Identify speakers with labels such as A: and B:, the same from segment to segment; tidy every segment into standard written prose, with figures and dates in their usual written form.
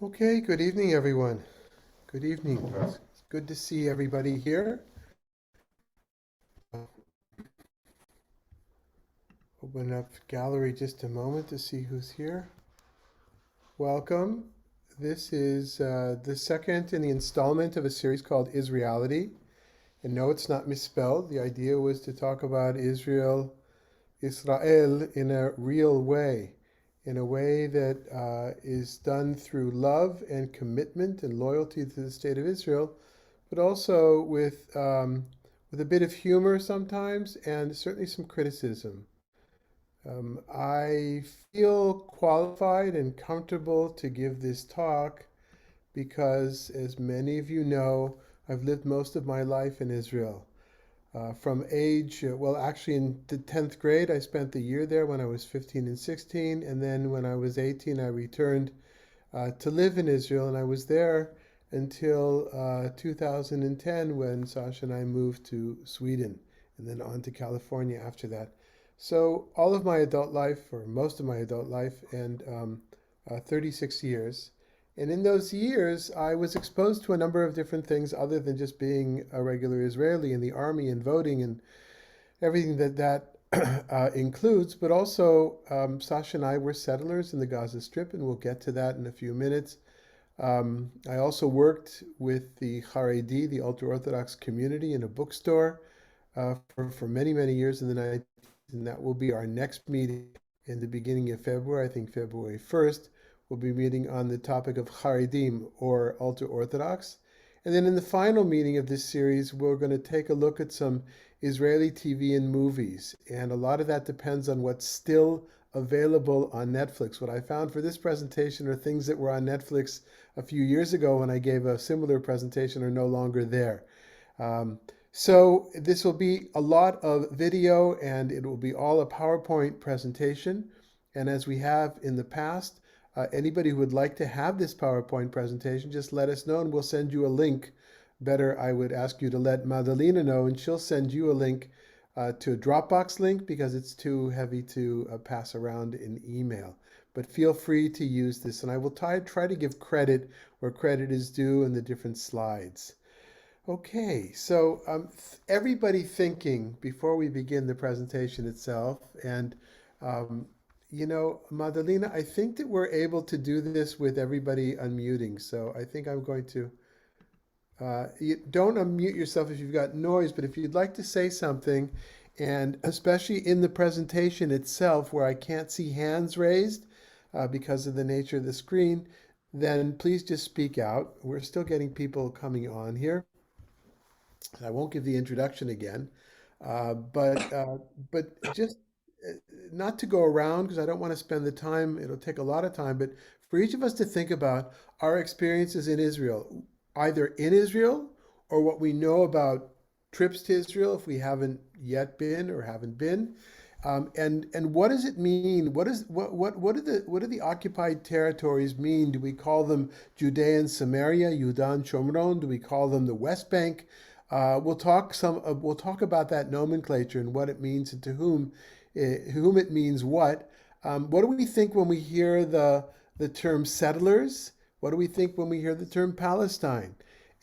A: Okay, good evening, everyone. Good evening. It's good to see everybody here. Open up gallery just a moment to see who's here. Welcome. This is the second in the installment of a series called IsReality. And no, it's not misspelled. The idea was to talk about Israel, in a real way, in a way that is done through love and commitment and loyalty to the state of Israel, but also with a bit of humor sometimes and certainly some criticism. I feel qualified and comfortable to give this talk because, as many of you know, I've lived most of my life in Israel. From age, well, actually in the 10th grade, I spent the year there when I was 15 and 16. And then when I was 18, I returned to live in Israel. And I was there until 2010 when Sasha and I moved to Sweden and then on to California after that. So all of my adult life, or most of my adult life, and 36 years. And in those years, I was exposed to a number of different things other than just being a regular Israeli in the army and voting and everything that includes. But also, Sasha and I were settlers in the Gaza Strip, and we'll get to that in a few minutes. I also worked with the Haredi, the Ultra-Orthodox community, in a bookstore for many, many years in the 90s, and that will be our next meeting in the beginning of February, I think February 1st. We'll be meeting on the topic of Haredim, or Ultra-Orthodox. And then in the final meeting of this series, we're going to take a look at some Israeli TV and movies. And a lot of that depends on what's still available on Netflix. What I found for this presentation are things that were on Netflix a few years ago when I gave a similar presentation are no longer there. So this will be a lot of video, and it will be all a PowerPoint presentation. And as we have in the past, anybody who would like to have this PowerPoint presentation, just let us know and we'll send you a link. Better, I would ask you to let Madalena know, and she'll send you a link to a Dropbox link because it's too heavy to pass around in email. But feel free to use this, and I will try to give credit where credit is due in the different slides. Okay, so everybody thinking before we begin the presentation itself, and um, Madalena, I think that we're able to do this with everybody unmuting. So I think I'm going to, you don't unmute yourself if you've got noise, but if you'd like to say something, and especially in the presentation itself where I can't see hands raised because of the nature of the screen, then please just speak out. We're still getting people coming on here. I won't give the introduction again, uh, but uh, but just uh, not to go around because I don't want to spend the time. It'll take a lot of time, but for each of us to think about our experiences in Israel, either in Israel or what we know about trips to Israel if we haven't yet been or haven't been, and what does it mean? What do the occupied territories mean? Do we call them Judea and Samaria, Yudan and Shomron? Do we call them the West Bank? We'll talk about that nomenclature and what it means and to whom it means what. What do we think when we hear the term settlers? What do we think when we hear the term Palestine?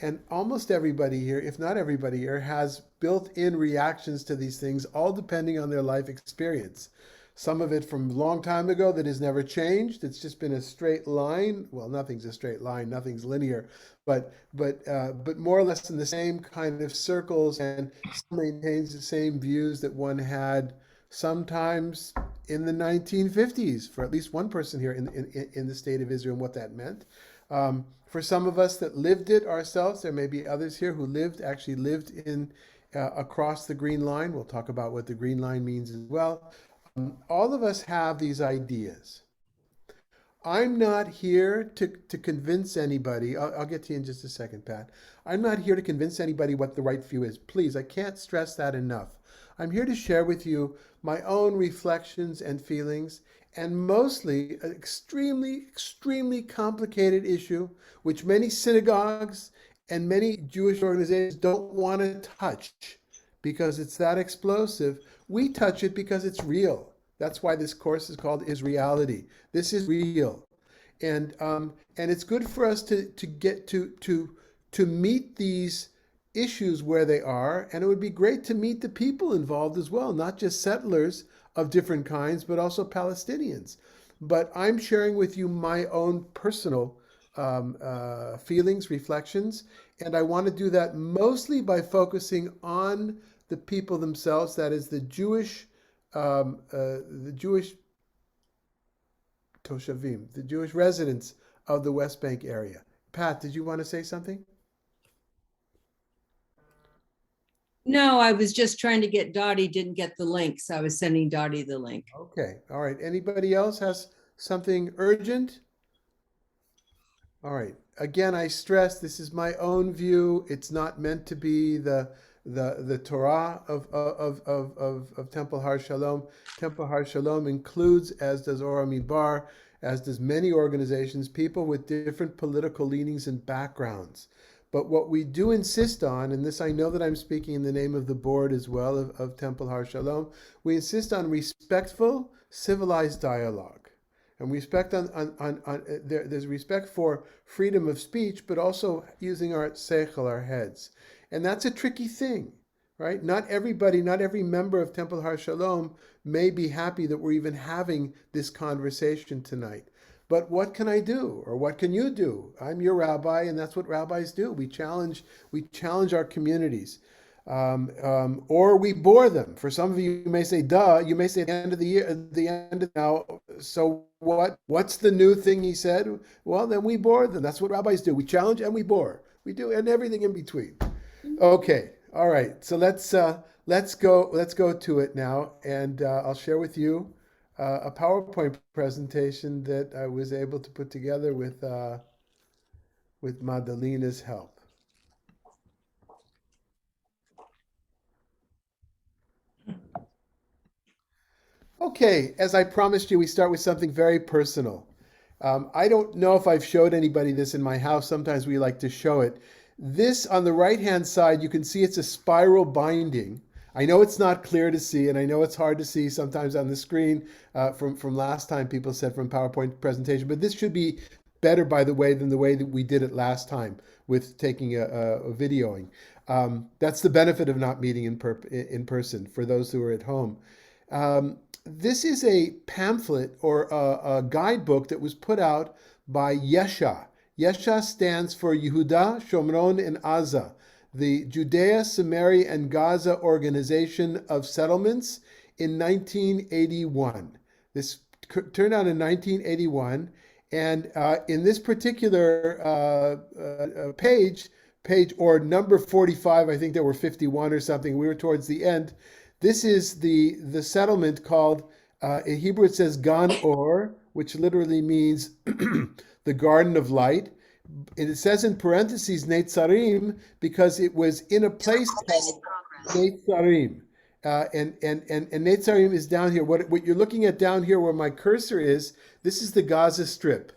A: And almost everybody here, if not everybody here, has built-in reactions to these things, all depending on their life experience. Some of it from a long time ago that has never changed. It's just been a straight line. Well, nothing's a straight line, nothing's linear, but more or less in the same kind of circles, and still maintains the same views that one had sometimes in the 1950s for at least one person here in the state of Israel and what that meant. For some of us that lived it ourselves, there may be others here who actually lived in across the Green Line. We'll talk about what the Green Line means as well. All of us have these ideas. I'm not here to convince anybody. I'll get to you in just a second, Pat. I'm not here to convince anybody what the right view is. Please, I can't stress that enough. I'm here to share with you my own reflections and feelings, and mostly an extremely, extremely complicated issue, which many synagogues and many Jewish organizations don't want to touch because it's that explosive. We touch it because it's real. That's why this course is called IsReality. This is real. And it's good for us to get to meet these issues where they are, and it would be great to meet the people involved as well, not just settlers of different kinds, but also Palestinians. But I'm sharing with you my own personal feelings, reflections, and I want to do that mostly by focusing on the people themselves. That is the Jewish Toshavim, the Jewish residents of the West Bank area. Pat, did you want to say something?
B: No, I was just trying to get Dottie, didn't get the link, so I was sending Dottie the link.
A: Okay, all right. Anybody else has something urgent? All right. Again, I stress this is my own view. It's not meant to be the Torah of Temple Har Shalom. Temple Har Shalom includes, as does Ora Midbar, as does many organizations, people with different political leanings and backgrounds. But what we do insist on, and this I know that I'm speaking in the name of the board as well of Temple Har Shalom, we insist on respectful, civilized dialogue. And respect there's respect for freedom of speech, but also using our seichel, our heads. And that's a tricky thing, right? Not everybody, not every member of Temple Har Shalom may be happy that we're even having this conversation tonight. But what can I do? Or what can you do? I'm your rabbi, and that's what rabbis do. We challenge our communities. Or we bore them. For some of you, you may say, duh, you may say at the end of the year, at the end of now, so what? What's the new thing he said? Well, then we bore them. That's what rabbis do. We challenge and we bore. We do, and everything in between. Okay, all right. So let's go to it now, and I'll share with you a PowerPoint presentation that I was able to put together with Madalena's help. Okay, as I promised you, we start with something very personal. I don't know if I've showed anybody this in my house. Sometimes we like to show it. This on the right-hand side, you can see it's a spiral binding. I know it's not clear to see, and I know it's hard to see sometimes on the screen from last time people said from PowerPoint presentation, but this should be better, by the way, than the way that we did it last time with taking a videoing. That's the benefit of not meeting in person for those who are at home. This is a pamphlet or a guidebook that was put out by Yesha. Yesha stands for Yehuda, Shomron, and Aza, the Judea, Samaria, and Gaza Organization of Settlements in 1981. This turned out in 1981, and in this particular page or number 45, I think there were 51 or something, we were towards the end. This is the settlement called, in Hebrew it says Gan Or, which literally means the Garden of Light. And it says in parentheses Netzarim because it was in a place called Netzarim. And Netzarim is down here. What you're looking at down here where my cursor is, this is the Gaza Strip.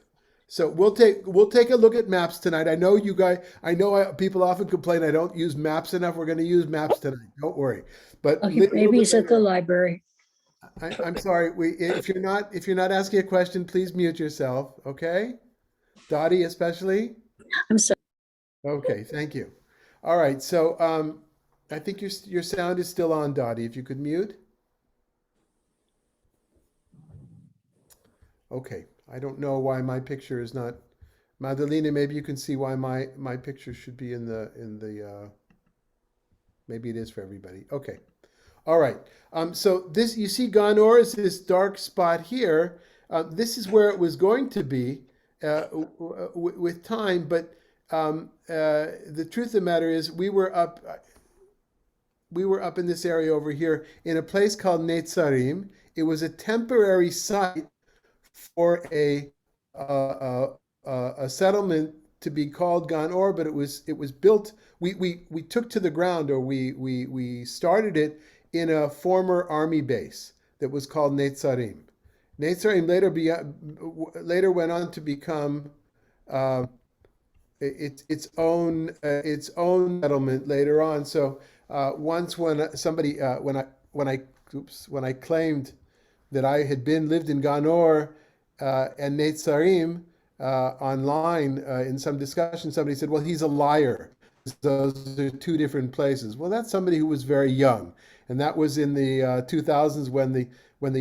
A: So we'll take a look at maps tonight. I know you guys. People often complain I don't use maps enough. We're going to use maps tonight. Don't worry. But
C: Okay, maybe it's at the library.
A: I'm sorry. If you're not asking a question, please mute yourself. Okay, Dottie especially.
C: I'm sorry.
A: Okay, thank you. All right. So I think your sound is still on, Dottie. If you could mute. Okay. I don't know why my picture is not. Madalena, maybe you can see why my picture should be in the. Maybe it is for everybody. Okay. All right. So this, you see Ganor is this dark spot here. This is where it was going to be with time, but the truth of the matter is we were up in this area over here in a place called Netzarim. It was a temporary site for a settlement to be called Gan Or, but it was built. We took to the ground, or we started it in a former army base that was called Netzarim. Netzarim later went on to become its own settlement later on. So once when I claimed that I had lived in Gan Or and Netzarim, online in some discussion, somebody said, well, he's a liar. Those are two different places. Well, that's somebody who was very young. And that was in the 2000s when the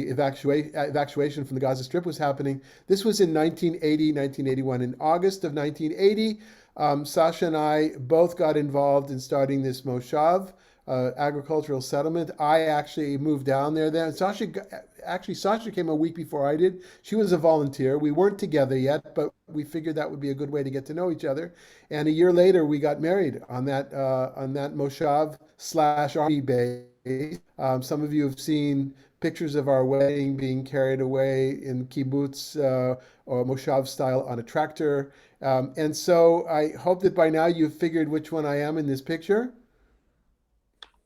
A: evacuation from the Gaza Strip was happening. This was in 1980, 1981. In August of 1980, Sasha and I both got involved in starting this moshav, agricultural settlement. I actually moved down there then. Sasha came a week before I did. She was a volunteer. We weren't together yet, but we figured that would be a good way to get to know each other. And a year later, we got married on that moshav / army base. Some of you have seen pictures of our wedding being carried away in kibbutz or moshav style on a tractor. And so I hope that by now you've figured which one I am in this picture.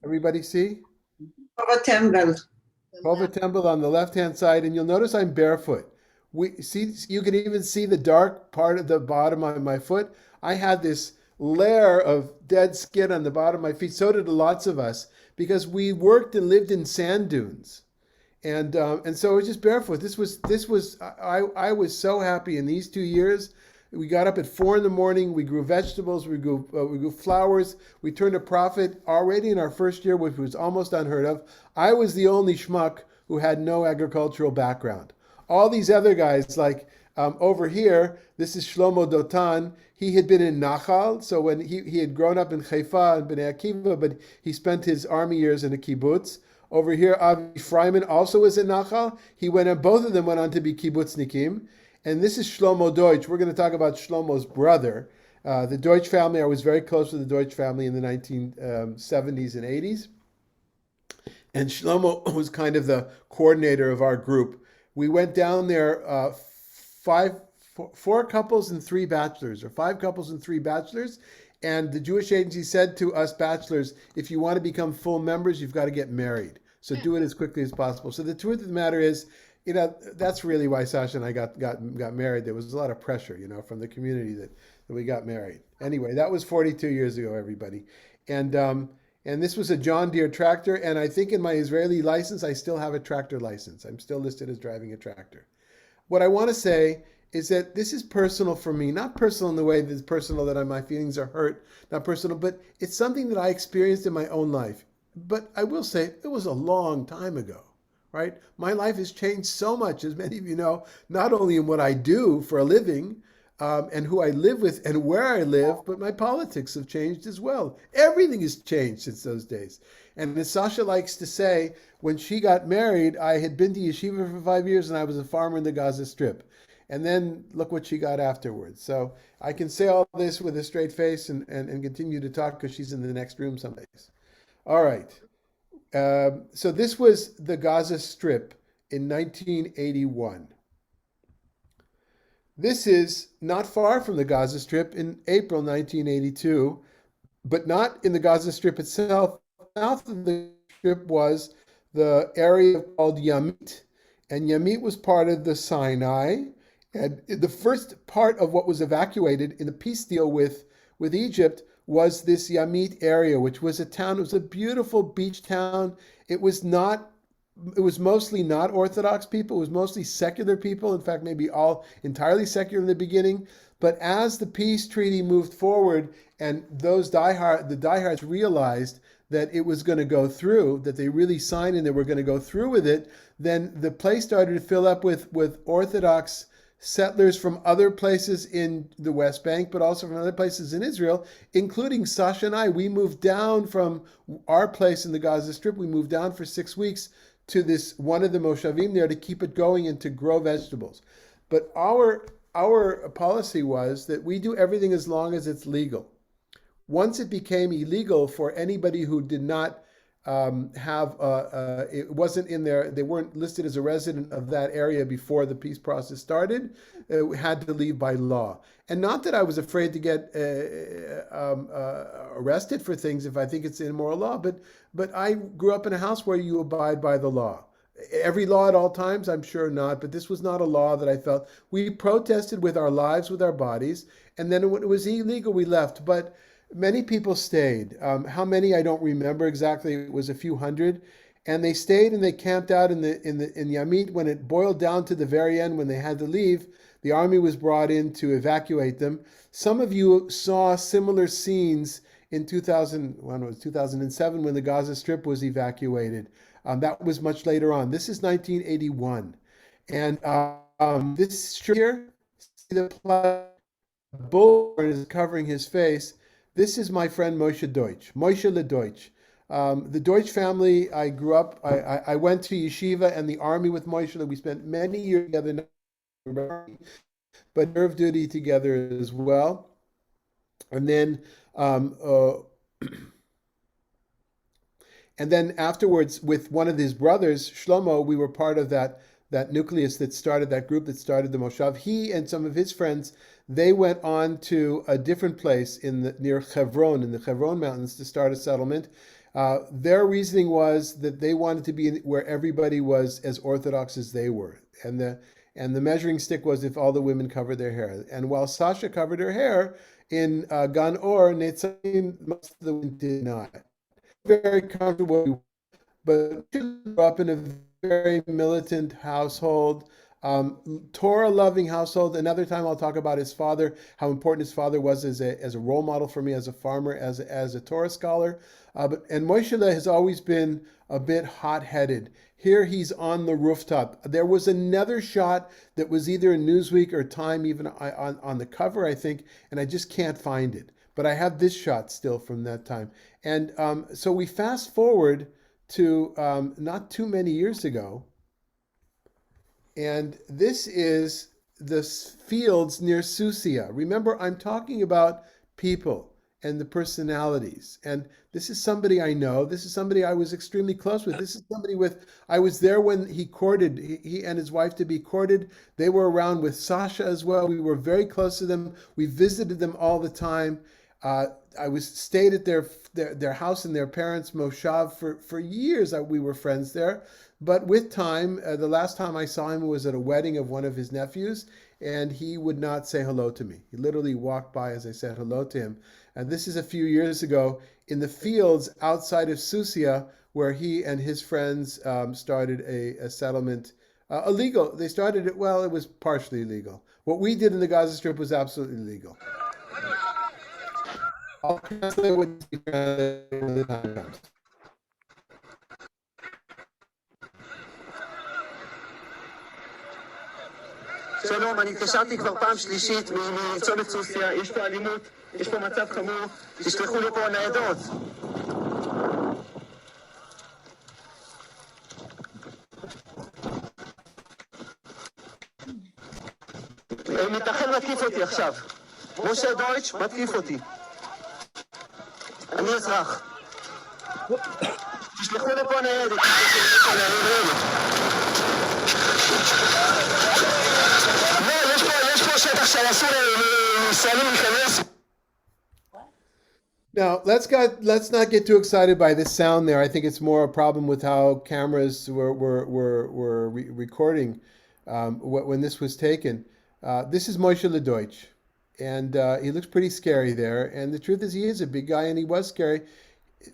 A: Everybody see?
D: Temple.
A: Kova Temple on the left-hand side, and you'll notice I'm barefoot. You can even see the dark part of the bottom of my foot. I had this layer of dead skin on the bottom of my feet. So did lots of us, because we worked and lived in sand dunes. And so I was just barefoot. I was so happy in these 2 years. We got up at 4 a.m. We grew vegetables. We grew flowers. We turned a profit already in our first year, which was almost unheard of. I was the only schmuck who had no agricultural background. All these other guys, like over here, this is Shlomo Dotan. He had been in Nachal, so when he had grown up in Haifa and Bnei Akiva, but he spent his army years in a kibbutz. Over here, Avi Freiman also was in Nachal. Both of them went on to be kibbutznikim. And this is Shlomo Deutsch. We're going to talk about Shlomo's brother. The Deutsch family, I was very close with the Deutsch family in the 1970s and 80s. And Shlomo was kind of the coordinator of our group. We went down there, 4 couples and 3 bachelors, or 5 couples and 3 bachelors. And the Jewish agency said to us bachelors, if you want to become full members, you've got to get married. So do it as quickly as possible. So the truth of the matter is, that's really why Sasha and I got married. There was a lot of pressure, from the community that we got married. Anyway, that was 42 years ago, everybody. And this was a John Deere tractor. And I think in my Israeli license, I still have a tractor license. I'm still listed as driving a tractor. What I want to say is that this is personal for me, not personal in the way that it's personal that my feelings are hurt, not personal, but it's something that I experienced in my own life. But I will say it was a long time ago. Right? My life has changed so much, as many of you know, not only in what I do for a living and who I live with and where I live, but my politics have changed as well. Everything has changed since those days. And as Sasha likes to say, when she got married, I had been to yeshiva for 5 years and I was a farmer in the Gaza Strip. And then look what she got afterwards. So I can say all this with a straight face and continue to talk because she's in the next room someplace. All right. So this was the Gaza Strip in 1981. This is not far from the Gaza Strip in April 1982, but not in the Gaza Strip itself. South of the Strip was the area called Yamit, and Yamit was part of the Sinai. And the first part of what was evacuated in the peace deal with Egypt was this Yamit area, which was a town. It was a beautiful beach town. It was mostly not Orthodox people. It was mostly secular people. In fact, maybe all entirely secular in the beginning. But as the peace treaty moved forward and the diehards realized that it was going to go through, that they really signed and they were going to go through with it, then the place started to fill up with Orthodox settlers from other places in the West Bank, but also from other places in Israel, including Sasha and I. We moved down from our place in the Gaza Strip. We moved down for 6 weeks to this one of the moshavim there to keep it going and to grow vegetables. But our policy was that we do everything as long as it's legal. Once it became illegal for anybody who did not it wasn't in there, they weren't listed as a resident of that area before the peace process started, had to leave by law. And not that I was afraid to get arrested for things if I think it's an immoral law, but I grew up in a house where you abide by the law. Every law at all times, I'm sure not, but this was not a law that I felt. We protested with our lives, with our bodies, and then when it was illegal, we left. But many people stayed. How many, I don't remember exactly. It was a few hundred. and they stayed and they camped out in Yamit. When it boiled down to the very end, when they had to leave, the army was brought in to evacuate them. Some of you saw similar scenes in 2007 when the Gaza Strip was evacuated. That was much later on. This is 1981, and this strip here, see the bullhorn is covering his face. This is my friend Moshe Deutsch, Moshe Le Deutsch. The Deutsch family, I grew up, I went to yeshiva and the army with Moshe. We spent many years together, but nerve duty together as well. And then, and then afterwards, with one of his brothers, Shlomo, we were part of that nucleus that started, that group that started the Moshav. He and some of his friends, they went on to a different place near Hebron, in the Hebron Mountains, to start a settlement. Their reasoning was that they wanted to be where everybody was as Orthodox as they were. And the measuring stick was if all the women covered their hair. And while Sasha covered her hair, in Gan Or, Netzarim, most of the women did not. Very comfortable, but grew up in a very militant household, Torah-loving household. Another time I'll talk about his father, how important his father was as a role model for me, as a farmer, as a Torah scholar. And Moshe has always been a bit hot-headed. Here he's on the rooftop. There was another shot that was either in Newsweek or Time, even on the cover, I think, and I just can't find it. But I have this shot still from that time. And so we fast forward to not too many years ago, and this is the fields near Susia. Remember, I'm talking about people and the personalities. And this is somebody I know. This is somebody I was extremely close with. This is somebody I was there when he courted, he and his wife to be courted. They were around with Sasha as well. We were very close to them. We visited them all the time. I stayed at their house in their parents' moshav for years. We were friends there. But with time, the last time I saw him was at a wedding of one of his nephews, and he would not say hello to me. He literally walked by as I said hello to him. And this is a few years ago in the fields outside of Susia, where he and his friends started a settlement. Illegal. They started it, well, it was partially illegal. What we did in the Gaza Strip was absolutely legal. I'll translate what you when the time comes.
E: שלום, אני התקשרתי כבר פעם שלישית מצומת סוסיה, יש פה אלימות, יש פה מצב חמור, תשלחו לי פה ניידות. מתנחל מתקיף אותי עכשיו. משה דויטש מתקיף אותי. אני אזרח. תשלחו לי פה ניידת.
A: Now, let's not get too excited by this sound there. I think it's more a problem with how cameras were recording when this was taken. This is Moshe Le Deutsch, and he looks pretty scary there. And the truth is, he is a big guy, and he was scary.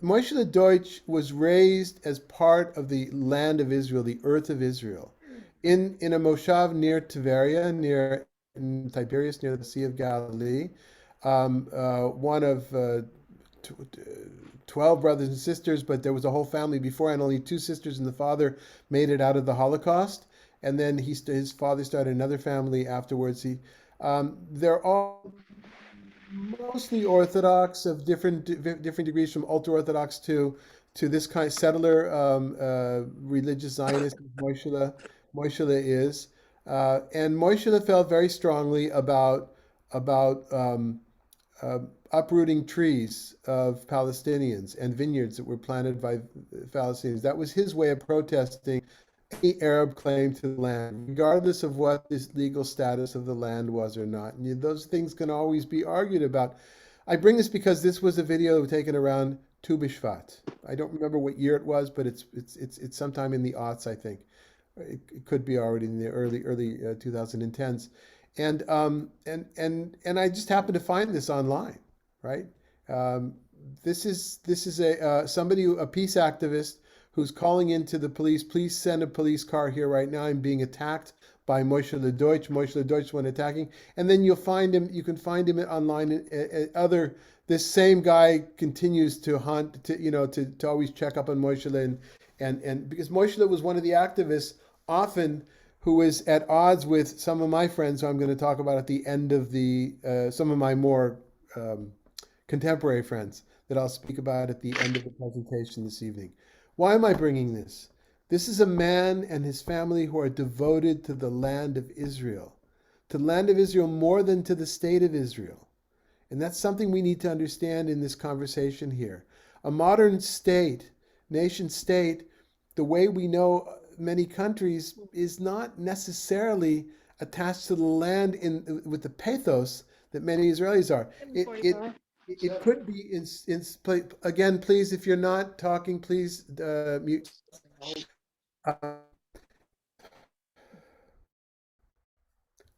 A: Moshe Le Deutsch was raised as part of the land of Israel, the earth of Israel, in a moshav near Tiberia, near Tiberias, near the Sea of Galilee. One of 12 brothers and sisters, but there was a whole family before, and only 2 sisters and the father made it out of the Holocaust. And then his father started another family afterwards. They're all mostly Orthodox of different degrees, from Ultra-Orthodox to this kind of settler religious Zionist Moishele is. And Moishele felt very strongly about uprooting trees of Palestinians and vineyards that were planted by Palestinians. That was his way of protesting any Arab claim to the land, regardless of what this legal status of the land was or not. And those things can always be argued about. I bring this because this was a video taken around Tu B'Shvat. I don't remember what year it was, but it's sometime in the aughts, I think. It could be already in the early 2010s. And I just happened to find this online, right? This is a peace activist who's calling into the police, please send a police car here right now. I'm being attacked by Moshe LeDeutsch. Moshe LeDeutsch when attacking. And then you'll find him, you can find him online. This same guy continues to hunt, to always check up on Moshe and because Moshe was one of the activists often who was at odds with some of my friends, who I'm going to talk about at the end of some of my more contemporary friends that I'll speak about at the end of the presentation this evening. Why am I bringing this? This is a man and his family who are devoted to the land of Israel, to the land of Israel more than to the state of Israel. And that's something we need to understand in this conversation here. A modern state, nation state, the way we know many countries, is not necessarily attached to the land with the pathos that many Israelis are. It could be again, please, if you're not talking, please mute.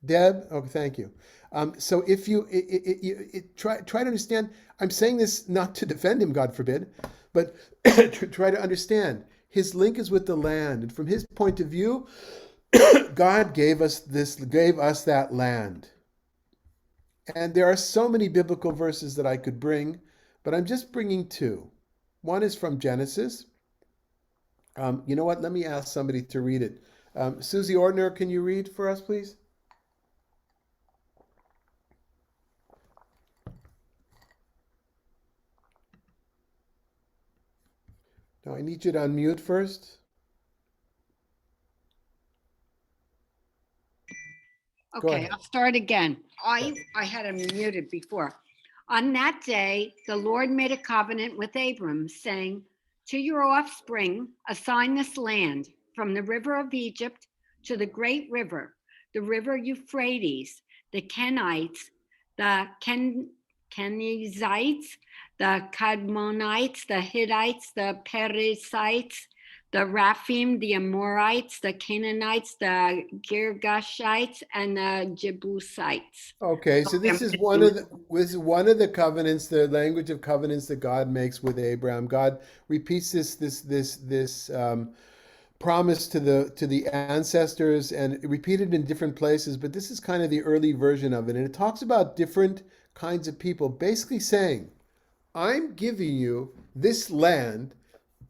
A: Deb, oh, thank you. So if you try to understand, I'm saying this not to defend him, God forbid, but try to understand his link is with the land, and from his point of view, God gave us that land. And there are so many biblical verses that I could bring, but I'm just bringing two. One is from Genesis. You know what? Let me ask somebody to read it. Susie Ordner, can you read for us, please? No, I need you to unmute first. Go
F: Okay,
A: ahead.
F: I'll start again. I had him muted before. On that day, the Lord made a covenant with Abram, saying, to your offspring, assign this land from the river of Egypt to the great river, the river Euphrates, the Kenites, the Kenizzites, the Kadmonites, the Hittites, the Perizzites, the Raphim, the Amorites, the Canaanites, the Girgashites, and the Jebusites.
A: Okay, so this is one of the covenants, the language of covenants that God makes with Abraham. God repeats this promise to the ancestors, and repeated in different places. But this is kind of the early version of it, and it talks about different kinds of people, basically saying, "I'm giving you this land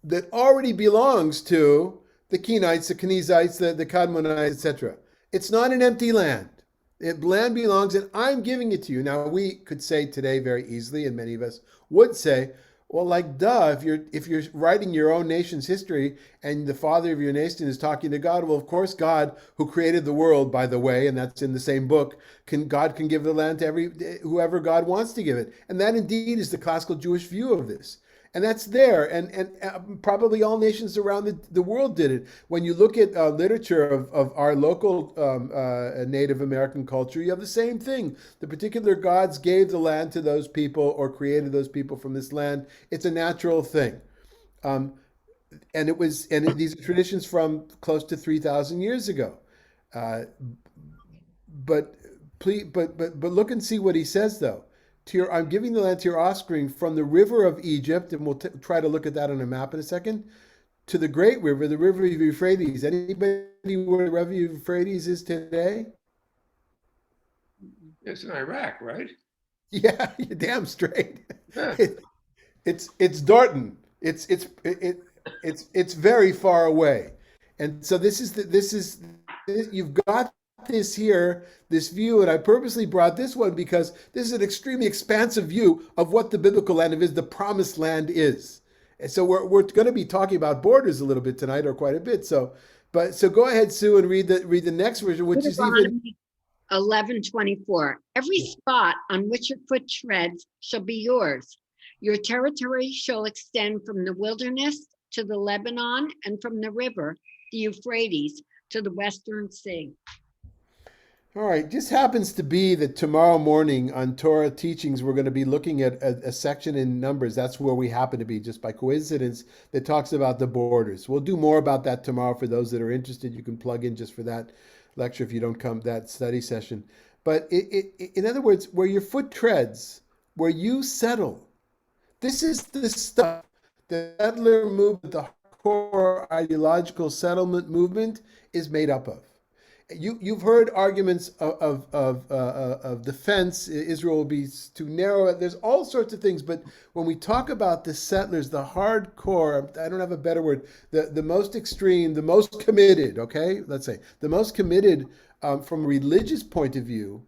A: that already belongs to the Kenites, the Kenizzites, the Kadmonites, etc. It's not an empty land. Land belongs, and I'm giving it to you." Now, we could say today very easily, and many of us would say, well, like, duh, if you're writing your own nation's history and the father of your nation is talking to God, well, of course, God, who created the world, by the way, and that's in the same book, God can give the land to whoever God wants to give it. And that indeed is the classical Jewish view of this. And that's there, and probably all nations around the world did it. When you look at literature of our local Native American culture, you have the same thing. The particular gods gave the land to those people or created those people from this land. It's a natural thing. And these are traditions from close to 3,000 years ago. But look and see what he says, though. I'm giving the land to your offspring from the river of Egypt, and we'll try to look at that on a map in a second, to the great river, the river of Euphrates. Anybody where the river of Euphrates is today?
G: It's in Iraq, right?
A: Yeah, you're damn straight.
G: Yeah.
A: It's Dorton. It's very far away, and so you've got this here, this view, and I purposely brought this one because this is an extremely expansive view of what the biblical land is, the promised land is. And so we're going to be talking about borders a little bit tonight, or quite a bit. So go ahead, Sue, and read the next version, which is even
F: 11:24. Every spot on which your foot treads shall be yours. Your territory shall extend from the wilderness to the Lebanon, and from the river, the Euphrates, to the western sea.
A: All right. Just happens to be that tomorrow morning on Torah Teachings, we're going to be looking at a section in Numbers. That's where we happen to be, just by coincidence, that talks about the borders. We'll do more about that tomorrow for those that are interested. You can plug in just for that lecture if you don't come, that study session. But in other words, where your foot treads, where you settle, this is the stuff the settler movement, the hardcore ideological settlement movement is made up of. You've heard arguments of defense. Israel will be too narrow. There's all sorts of things. But when we talk about the settlers, the hardcore, I don't have a better word, the most extreme, the most committed, okay, let's say, the most committed from a religious point of view,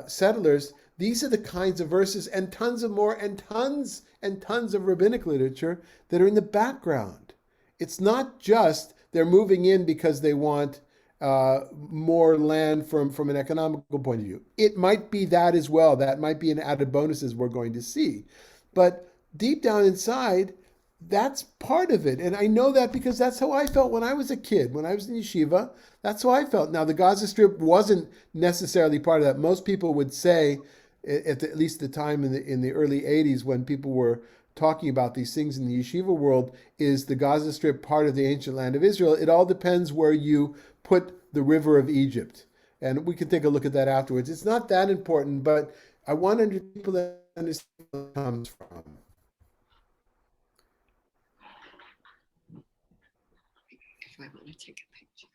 A: settlers, these are the kinds of verses and tons of more and tons of rabbinic literature that are in the background. It's not just they're moving in because they want more land from an economical point of view. It might be that as well. That might be an added bonuses we're going to see. But deep down inside, that's part of it. And I know that because that's how I felt when I was a kid. When I was in yeshiva, that's how I felt. Now, the Gaza Strip wasn't necessarily part of that. Most people would say, at least the time in the early 80s when people were talking about these things in the yeshiva world, is the Gaza Strip part of the ancient land of Israel? It all depends where you put the river of Egypt. And we can take a look at that afterwards. It's not that important, but I want people to understand where it comes from.
F: If I want to take a picture.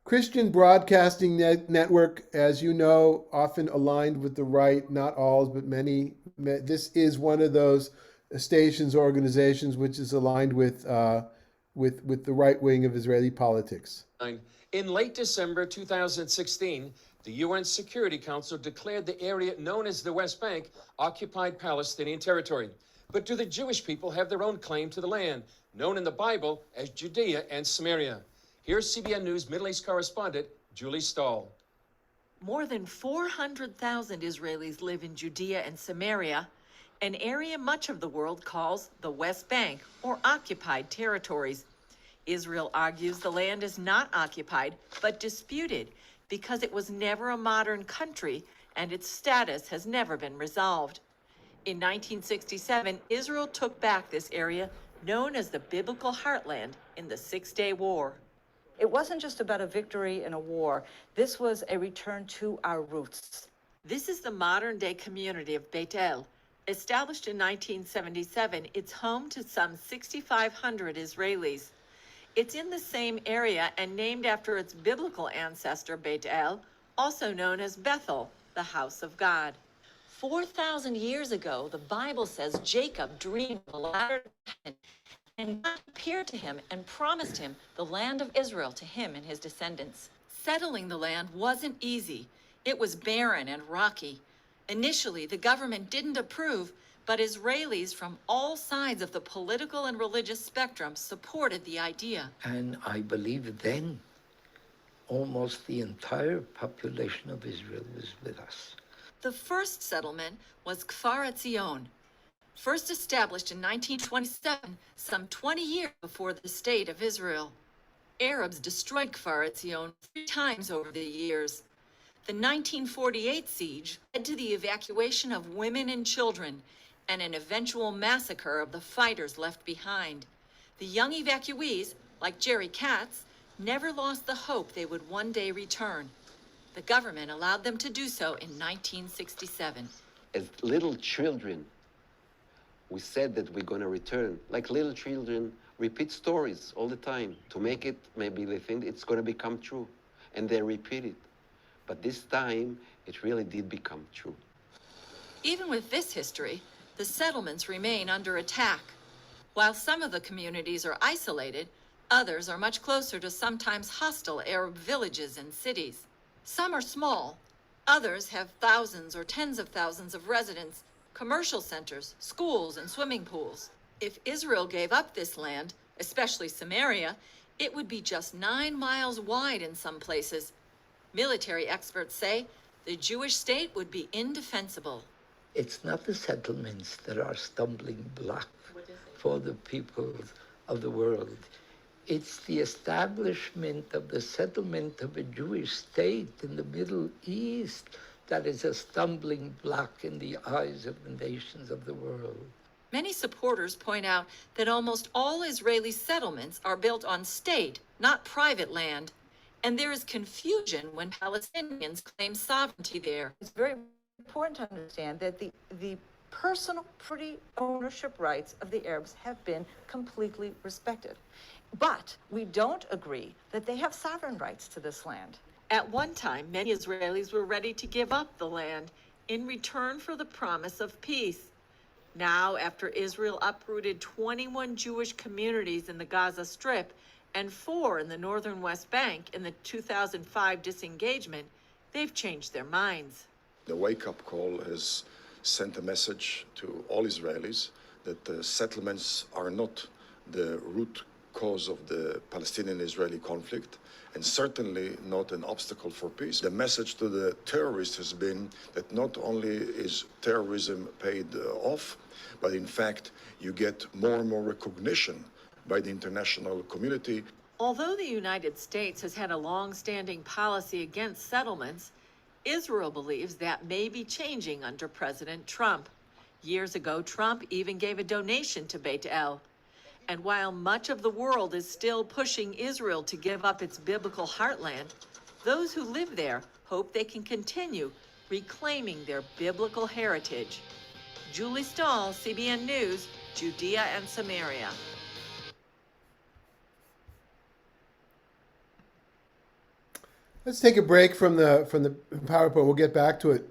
A: Christian Broadcasting Network, as you know, often aligned with the right, not all, but many. This is one of those stations, organizations, which is aligned with the right wing of Israeli politics.
G: In late December 2016, the UN Security Council declared the area known as the West Bank occupied Palestinian territory. But do the Jewish people have their own claim to the land, known in the Bible as Judea and Samaria? Here's CBN News Middle East correspondent Julie Stahl.
H: More than 400,000 Israelis live in Judea and Samaria, an area much of the world calls the West Bank, or occupied territories. Israel argues the land is not occupied, but disputed because it was never a modern country and its status has never been resolved. In 1967, Israel took back this area known as the Biblical Heartland in the Six-Day War.
I: It wasn't just about a victory in a war. This was a return to our roots.
H: This is the modern-day community of Beit El. Established in 1977, it's home to some 6,500 Israelis. It's in the same area and named after its biblical ancestor, Beit El, also known as Bethel, the house of God. 4,000 years ago, the Bible says Jacob dreamed of a ladder to heaven, and God appeared to him and promised him the land of Israel to him and his descendants. Settling the land wasn't easy. It was barren and rocky. Initially, the government didn't approve, but Israelis from all sides of the political and religious spectrum supported the idea.
J: And I believe then almost the entire population of Israel was with us.
H: The first settlement was Kfar Etzion, first established in 1927, some 20 years before the State of Israel. Arabs destroyed Kfar Etzion 3 times over the years. The 1948 siege led to the evacuation of women and children and an eventual massacre of the fighters left behind. The young evacuees, like Jerry Katz, never lost the hope they would one day return. The government allowed them to do so in 1967.
K: As little children, we said that we're going to return. Like little children repeat stories all the time to make it, maybe they think it's going to become true. And they repeat it. But this time, it really did become true.
H: Even with this history, the settlements remain under attack. While some of the communities are isolated, others are much closer to sometimes hostile Arab villages and cities. Some are small, others have thousands or tens of thousands of residents, commercial centers, schools, and swimming pools. If Israel gave up this land, especially Samaria, it would be just 9 miles wide in some places. Military experts say the Jewish state would be indefensible.
J: It's not the settlements that are stumbling block for the people of the world. It's the establishment of the settlement of a Jewish state in the Middle East that is a stumbling block in the eyes of the nations of the world.
H: Many supporters point out that almost all Israeli settlements are built on state, not private land, and there is confusion when Palestinians claim sovereignty there.
I: It's very important to understand that the personal property ownership rights of the Arabs have been completely respected. But we don't agree that they have sovereign rights to this land.
H: At one time, many Israelis were ready to give up the land in return for the promise of peace. Now, after Israel uprooted 21 Jewish communities in the Gaza Strip and 4 in the northern West Bank in the 2005 disengagement, they've changed their minds.
L: The wake-up call has sent a message to all Israelis that the settlements are not the root cause of the Palestinian-Israeli conflict, and certainly not an obstacle for peace. The message to the terrorists has been that not only is terrorism paid off, but in fact, you get more and more recognition by the international community.
H: Although the United States has had a long-standing policy against settlements, Israel believes that may be changing under President Trump. Years ago, Trump even gave a donation to Beit El. And while much of the world is still pushing Israel to give up its biblical heartland, those who live there hope they can continue reclaiming their biblical heritage. Julie Stahl, CBN News, Judea and Samaria.
A: Let's take a break from the PowerPoint. We'll get back to it.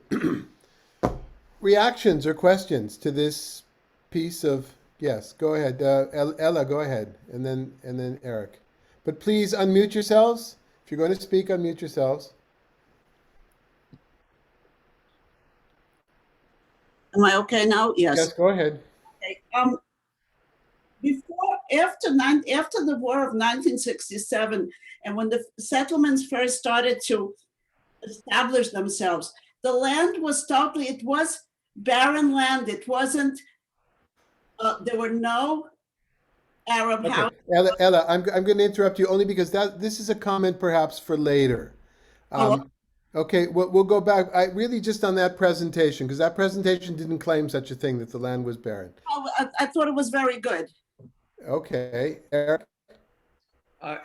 A: Reactions or questions to this piece of, yes, go ahead. Ella, go ahead. And then Eric. But please unmute yourselves. If you're going to speak, unmute yourselves.
D: Am I okay now? Yes.
A: Yes, go ahead.
D: Okay. After the war of 1967, and when the settlements first started to establish themselves, the land was it was barren land. It wasn't, there were no Arab houses.
A: Ella, I'm going to interrupt you only because this is a comment perhaps for later. Okay, we'll go back. Really just on that presentation, because that presentation didn't claim such a thing, that the land was barren.
D: I thought it was very good.
A: Okay, Eric?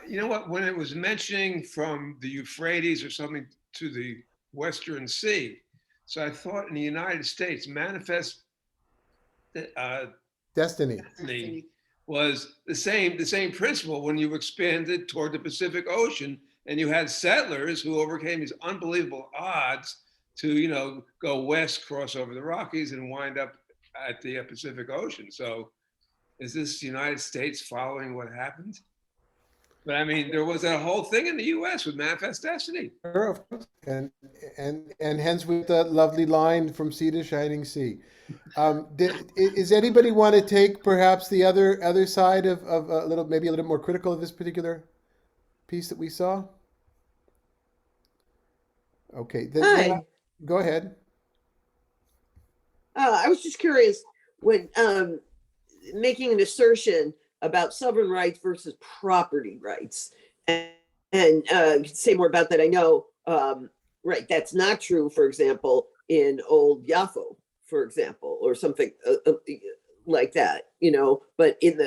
M: You know what, when it was mentioning from the Euphrates or something to the Western Sea, so I thought in the United States, manifest
A: Destiny
M: was the same principle when you expanded toward the Pacific Ocean and you had settlers who overcame these unbelievable odds to, go west, cross over the Rockies and wind up at the Pacific Ocean. So is this the United States following what happened? But I mean, there was a whole thing in the U.S. with manifest destiny.
A: Sure, of course. And hence with the lovely line from sea to shining sea. Is anybody want to take perhaps the other side of maybe a little more critical of this particular piece that we saw? Okay, then go ahead.
N: I was just curious when making an assertion about sovereign rights versus property rights, and say more about that. I know, right, that's not true. For example, in Old Yaffo, for example, or something like that, But in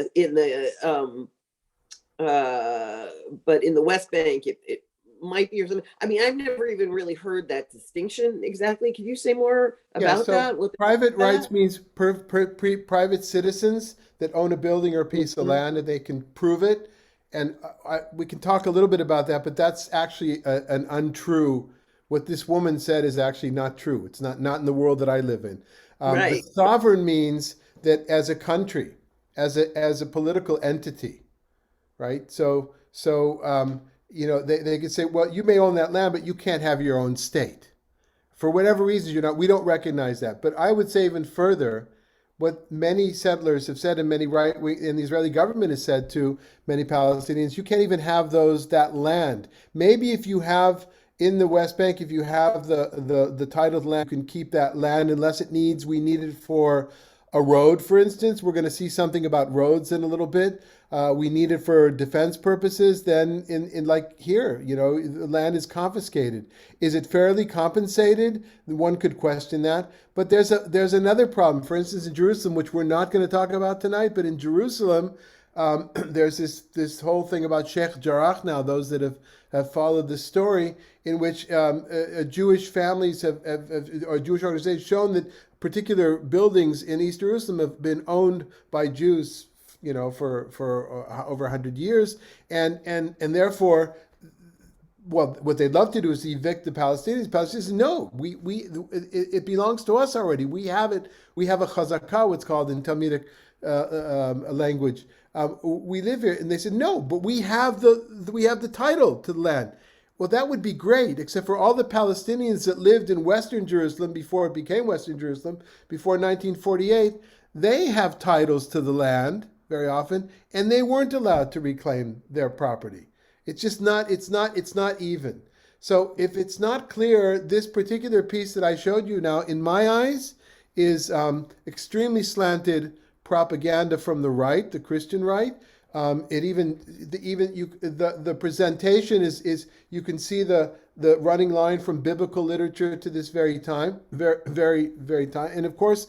N: the West Bank, it might be or something. I mean, I've never even really heard that distinction exactly. Can you say more about that?
A: Private rights means private citizens that own a building or a piece of land, and they can prove it. And we can talk a little bit about that, but that's actually an untrue. What this woman said is actually not true. It's not in the world that I live in.
N: Right.
A: But sovereign means that as a country, as a political entity, right? So they could say, well, you may own that land, but you can't have your own state. For whatever reasons, we don't recognize that. But I would say even further, what many settlers have said, and the Israeli government has said to many Palestinians, you can't even have that land. Maybe if you have in the West Bank, if you have the title of the land, you can keep that land unless we need it for a road, for instance. We're going to see something about roads in a little bit. We need it for defense purposes. Then in like here, the land is confiscated. Is it fairly compensated? One could question that. But there's another problem. For instance, in Jerusalem, which we're not going to talk about tonight, but in Jerusalem, there's this whole thing about Sheikh Jarrah now, those that have followed the story, in which Jewish families or Jewish organizations shown that particular buildings in East Jerusalem have been owned by Jews, for over 100 years, and therefore, well, what they'd love to do is evict the Palestinians. Palestinians say, no, it belongs to us already. We have it. We have a chazakah, what's called in Talmudic language. We live here, and they said, no, but we have the title to the land. Well, that would be great, except for all the Palestinians that lived in Western Jerusalem before it became Western Jerusalem, before 1948. They have titles to the land very often, and they weren't allowed to reclaim their property. It's just not, it's not even. So if it's not clear, this particular piece that I showed you now, in my eyes, is extremely slanted propaganda from the right, the Christian right. The presentation is you can see the running line from biblical literature to this very time, very time, and of course,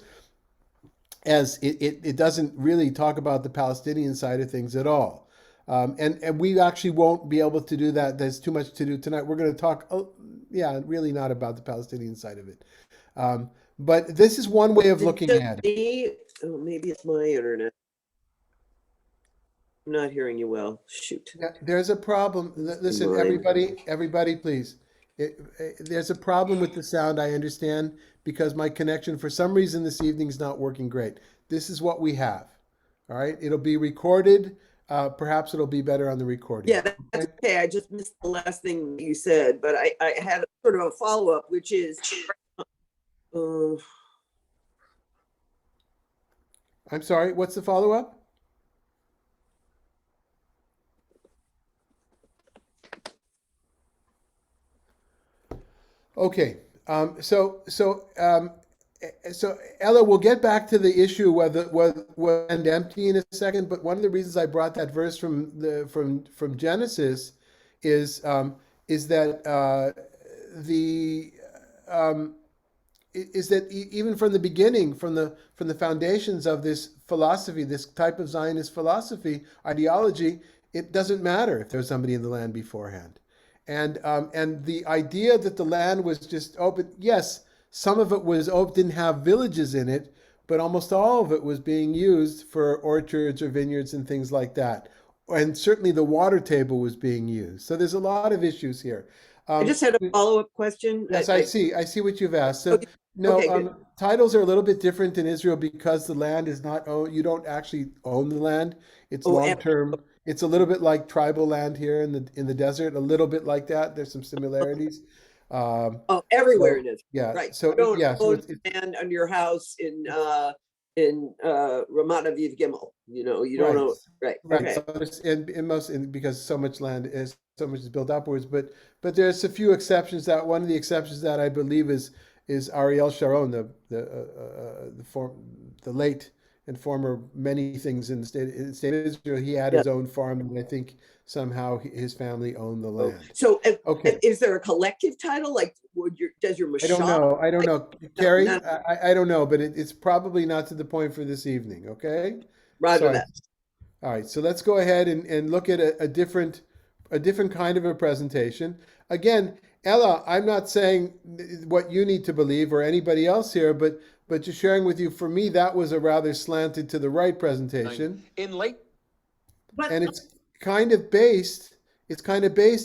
A: as it doesn't really talk about the Palestinian side of things at all. And we actually won't be able to do that. There's too much to do tonight. We're going to talk, really not about the Palestinian side of it. But this is one way of looking at it.
N: Maybe it's my internet. I'm not hearing you well. Shoot.
A: There's a problem. Listen, everybody, please. There's a problem with the sound, I understand, because my connection, for some reason, this evening is not working great. This is what we have. All right? It'll be recorded. Perhaps it'll be better on the recording.
N: Yeah, that's okay. I just missed the last thing you said, but I had sort of a follow-up, which is...
A: I'm sorry, what's the follow-up? Okay, so Ella, we'll get back to the issue whether and empty in a second. But one of the reasons I brought that verse from Genesis is that even from the beginning, from the foundations of this philosophy, this type of Zionist philosophy ideology, it doesn't matter if there's somebody in the land beforehand. And the idea that the land was just open, yes, some of it was open, didn't have villages in it, but almost all of it was being used for orchards or vineyards and things like that. And certainly the water table was being used. So there's a lot of issues here.
N: I just had a follow-up question.
A: Yes, I see what you've asked. So titles are a little bit different in Israel because the land is not owned. You don't actually own the land. It's long-term. It's a little bit like tribal land here in the desert, a little bit like that. There's some similarities.
N: Everywhere it is.
A: Yeah.
N: Right.
A: So
N: you don't own
A: it's
N: land on your house in Ramat Aviv Gimel. You don't own. Right.
A: Right.
N: Okay.
A: So because so much land is built upwards, but there's a few exceptions. That one of the exceptions that I believe is Ariel Sharon, the late and former many things in the state of Israel. He had his own farm, and I think somehow his family owned the land.
N: So, is there a collective title? Like, does your mashal?
A: I don't know, Carrie. I don't know, but it's probably not to the point for this evening. Okay.
N: Roger that.
A: All right. So let's go ahead and look at a different kind of a presentation. Again, Ella, I'm not saying what you need to believe or anybody else here, but just sharing with you, for me, that was a rather slanted to the right presentation. And it's kind of based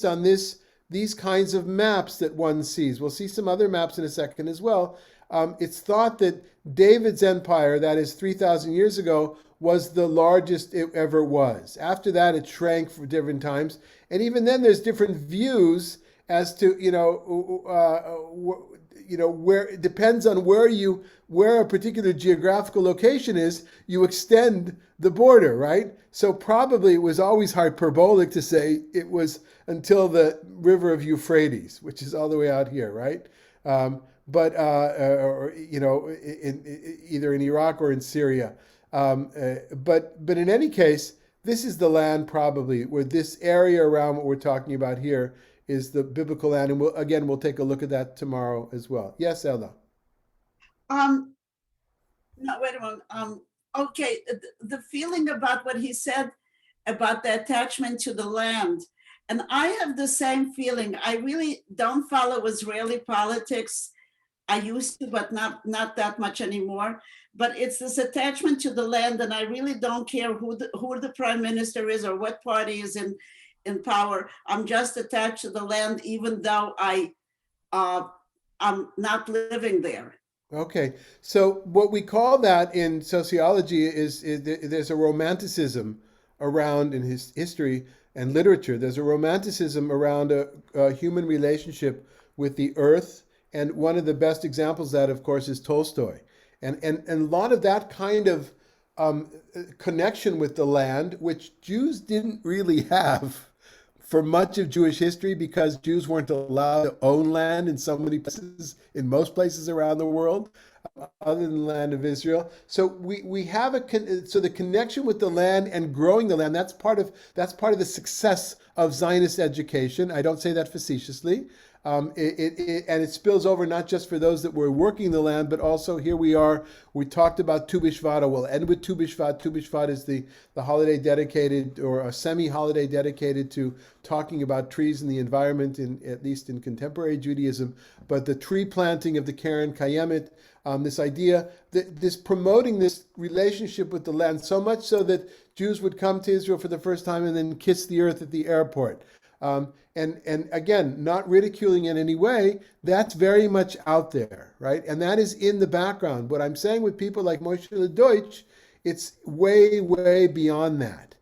A: on these kinds of maps that one sees. We'll see some other maps in a second as well. It's thought that David's empire, that is 3,000 years ago, was the largest it ever was. After that, it shrank for different times. And even then, there's different views as to, where it depends on where a particular geographical location is, you extend the border, right? So probably it was always hyperbolic to say it was until the river of Euphrates, which is all the way out here, right? Either in Iraq or in Syria. But in any case, this is the land probably where this area around what we're talking about here is the biblical land. And we'll take a look at that tomorrow as well. Yes, Ella.
D: No, wait a moment. Okay, the feeling about what he said about the attachment to the land. And I have the same feeling. I really don't follow Israeli politics. I used to, but not that much anymore. But it's this attachment to the land, and I really don't care who the prime minister is or what party is in power. I'm just attached to the land, even though I'm not living there.
A: Okay, so what we call that in sociology is there's a romanticism around in his history and literature. There's a romanticism around a human relationship with the earth, and one of the best examples of that, of course, is Tolstoy, and a lot of that kind of connection with the land, which Jews didn't really have for much of Jewish history, because Jews weren't allowed to own land in so many places, in most places around the world, other than the land of Israel. So we have so the connection with the land and growing the land, that's part of the success of Zionist education. I don't say that facetiously. And it spills over not just for those that were working the land, but also here we are. We talked about Tu B'Shvat. We'll end with Tu B'Shvat. Tu B'Shvat is the holiday dedicated, or a semi-holiday dedicated to talking about trees and the environment, at least in contemporary Judaism. But the tree planting of the Karen Kayemet, this idea, this promoting this relationship with the land, so much so that Jews would come to Israel for the first time and then kiss the earth at the airport. And again, not ridiculing in any way, that's very much out there, right? And that is in the background. What I'm saying with people like Moshe Deutsch, it's way, way beyond that.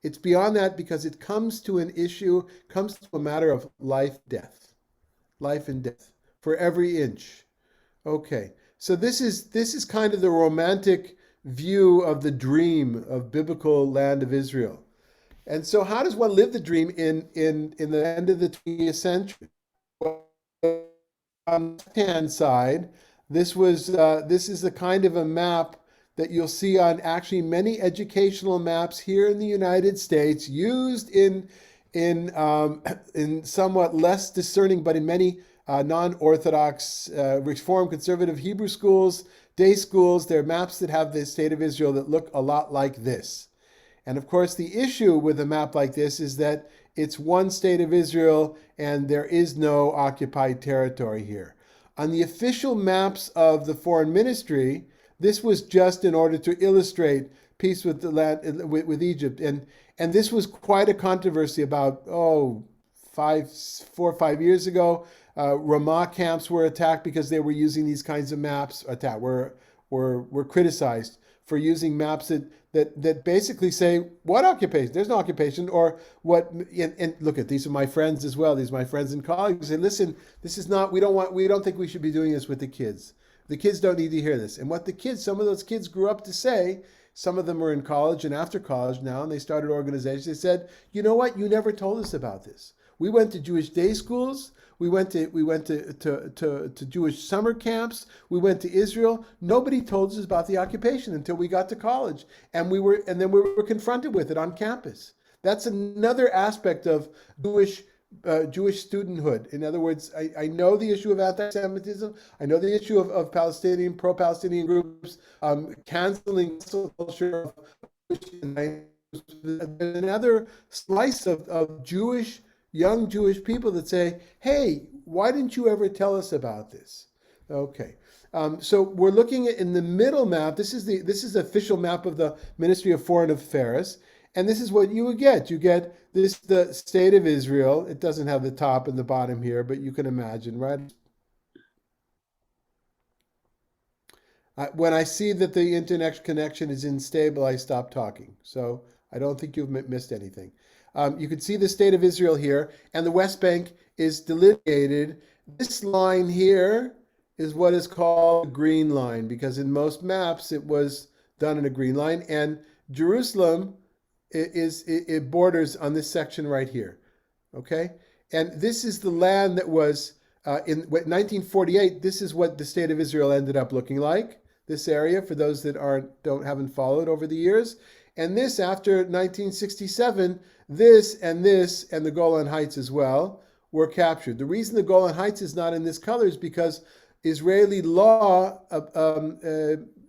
A: It's beyond that because it comes to an issue, comes to a matter of life and death for every inch. Okay, so this is kind of the romantic view of the dream of biblical land of Israel. And so how does one live the dream in the end of the 20th century? On the left-hand side, this is the kind of a map that you'll see on actually many educational maps here in the United States, used in somewhat less discerning, but in many non-Orthodox, Reform conservative Hebrew schools, day schools. There are maps that have the state of Israel that look a lot like this. And of course, the issue with a map like this is that it's one state of Israel and there is no occupied territory here. On the official maps of the foreign ministry, this was just in order to illustrate peace with the land, with Egypt. And this was quite a controversy about, 4 or 5 years ago. Ramah camps were attacked because they were using these kinds of maps, were criticized for using maps that basically say, what occupation? There's no occupation. Or what, and look at, these are my friends as well. These are my friends and colleagues. Say, listen, this is not, we don't think we should be doing this with the kids. The kids don't need to hear this. And what some of those kids grew up to say, some of them are in college and after college now, and they started organizations. They said, you know what? You never told us about this. We went to Jewish day schools. We went to Jewish summer camps. We went to Israel. Nobody told us about the occupation until we got to college, and then we were confronted with it on campus. That's another aspect of Jewish studenthood. In other words, I know the issue of anti-Semitism. I know the issue of Palestinian, pro-Palestinian groups canceling culture. Another slice of young Jewish people that say, hey, why didn't you ever tell us about this? Okay. So we're looking at, in the middle map, this is the official map of the Ministry of Foreign Affairs. And this is what you would get. You get the state of Israel. It doesn't have the top and the bottom here, but you can imagine, right? When I see that the internet connection is unstable, I stop talking. So I don't think you've missed anything. You can see the state of Israel here, and the West Bank is delineated. This line here is what is called a green line, because in most maps it was done in a green line, and Jerusalem it borders on this section right here. Okay, and this is the land that was in 1948. This is what the state of Israel ended up looking like. This area, for those that haven't followed over the years. And this, after 1967, this and the Golan Heights as well were captured. The reason the Golan Heights is not in this color is because Israeli law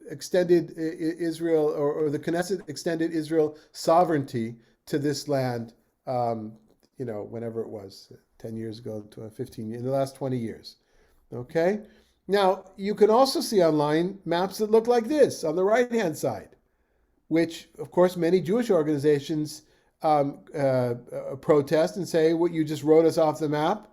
A: extended Israel, or the Knesset extended Israel sovereignty to this land, whenever it was, 10 years ago, 15 years, in the last 20 years. Okay? Now, you can also see online maps that look like this on the right-hand side, which, of course, many Jewish organizations protest and say, what, you just wrote us off the map?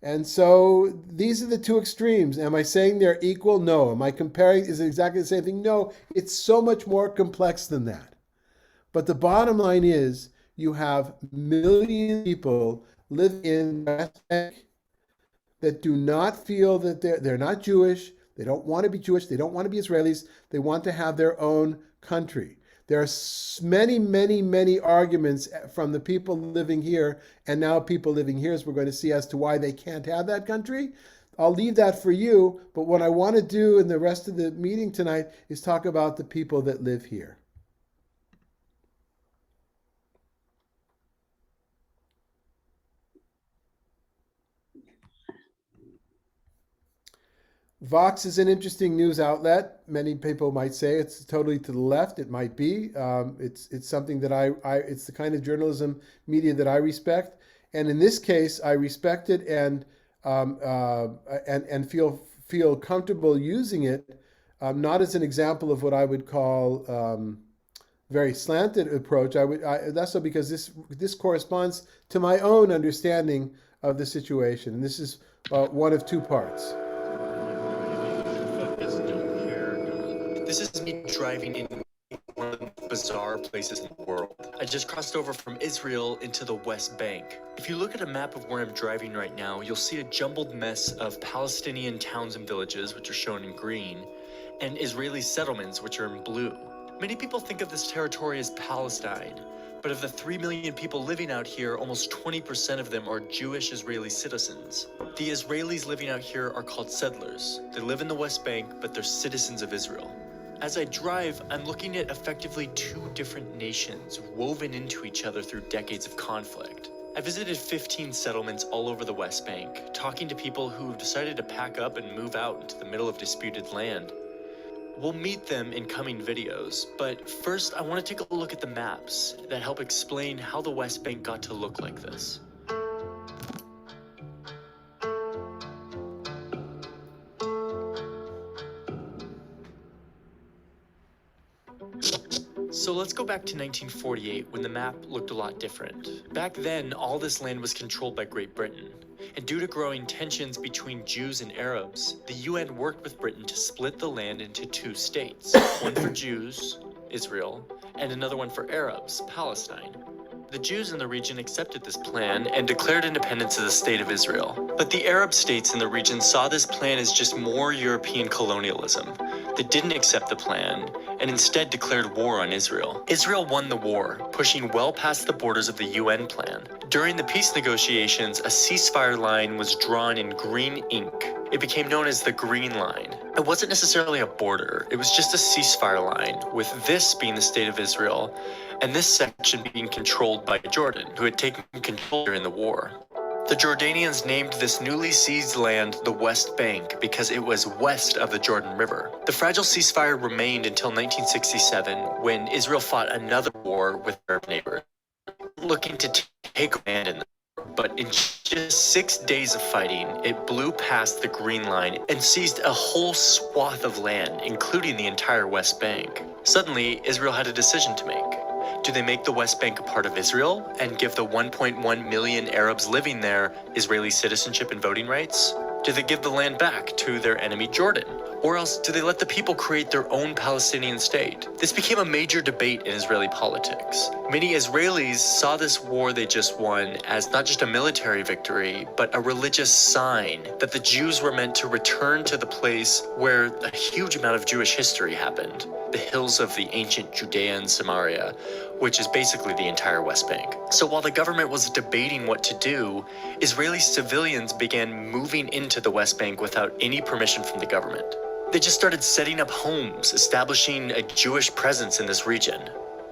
A: And so these are the two extremes. Am I saying they're equal? No. Am I comparing? Is it exactly the same thing? No. It's so much more complex than that. But the bottom line is you have millions of people live in the West Bank that do not feel that they're not Jewish. They don't want to be Jewish. They don't want to be Israelis. They want to have their own country. There are many, many, many arguments from the people living here and now people living here, as we're going to see, as to why they can't have that country. I'll leave that for you. But what I want to do in the rest of the meeting tonight is talk about the people that live here. Vox is an interesting news outlet. Many people might say it's totally to the left. It might be. It's something that it's the kind of journalism media that I respect. And in this case, I respect it and feel comfortable using it, not as an example of what I would call very slanted approach. That's so because this corresponds to my own understanding of the situation. And this is one of two parts.
O: This is me driving in one of the bizarre places in the world. I just crossed over from Israel into the West Bank. If you look at a map of where I'm driving right now, you'll see a jumbled mess of Palestinian towns and villages, which are shown in green, and Israeli settlements, which are in blue. Many people think of this territory as Palestine, but of the 3 million people living out here, almost 20% of them are Jewish Israeli citizens. The Israelis living out here are called settlers. They live in the West Bank, but they're citizens of Israel. As I drive, I'm looking at effectively two different nations woven into each other through decades of conflict. I visited 15 settlements all over the West Bank, talking to people who've decided to pack up and move out into the middle of disputed land. We'll meet them in coming videos, but first I want to take a look at the maps that help explain how the West Bank got to look like this. So let's go back to 1948 when the map looked a lot different. Back then, all this land was controlled by Great Britain. And due to growing tensions between Jews and Arabs, the UN worked with Britain to split the land into two states, one for Jews, Israel, and another one for Arabs, Palestine. The Jews in the region accepted this plan and declared independence of the state of Israel. But the Arab states in the region saw this plan as just more European colonialism. They didn't accept the plan and instead declared war on Israel. Israel won the war, pushing well past the borders of the UN plan. During the peace negotiations, a ceasefire line was drawn in green ink. It became known as the Green Line. It wasn't necessarily a border, it was just a ceasefire line, with this being the state of Israel, and this section being controlled by Jordan, who had taken control during the war. The Jordanians named this newly seized land the West Bank because it was west of the Jordan River. The fragile ceasefire remained until 1967, when Israel fought another war with their neighbors, looking to take land in the war. But in just 6 days of fighting, it blew past the Green Line and seized a whole swath of land, including the entire West Bank. Suddenly, Israel had a decision to make. Do they make the West Bank a part of Israel and give the 1.1 million Arabs living there Israeli citizenship and voting rights? Do they give the land back to their enemy Jordan? Or else do they let the people create their own Palestinian state? This became a major debate in Israeli politics. Many Israelis saw this war they just won as not just a military victory, but a religious sign that the Jews were meant to return to the place where a huge amount of Jewish history happened, the hills of the ancient Judea and Samaria, which is basically the entire West Bank. So while the government was debating what to do, Israeli civilians began moving into the West Bank without any permission from the government. They just started setting up homes, establishing a Jewish presence in this region.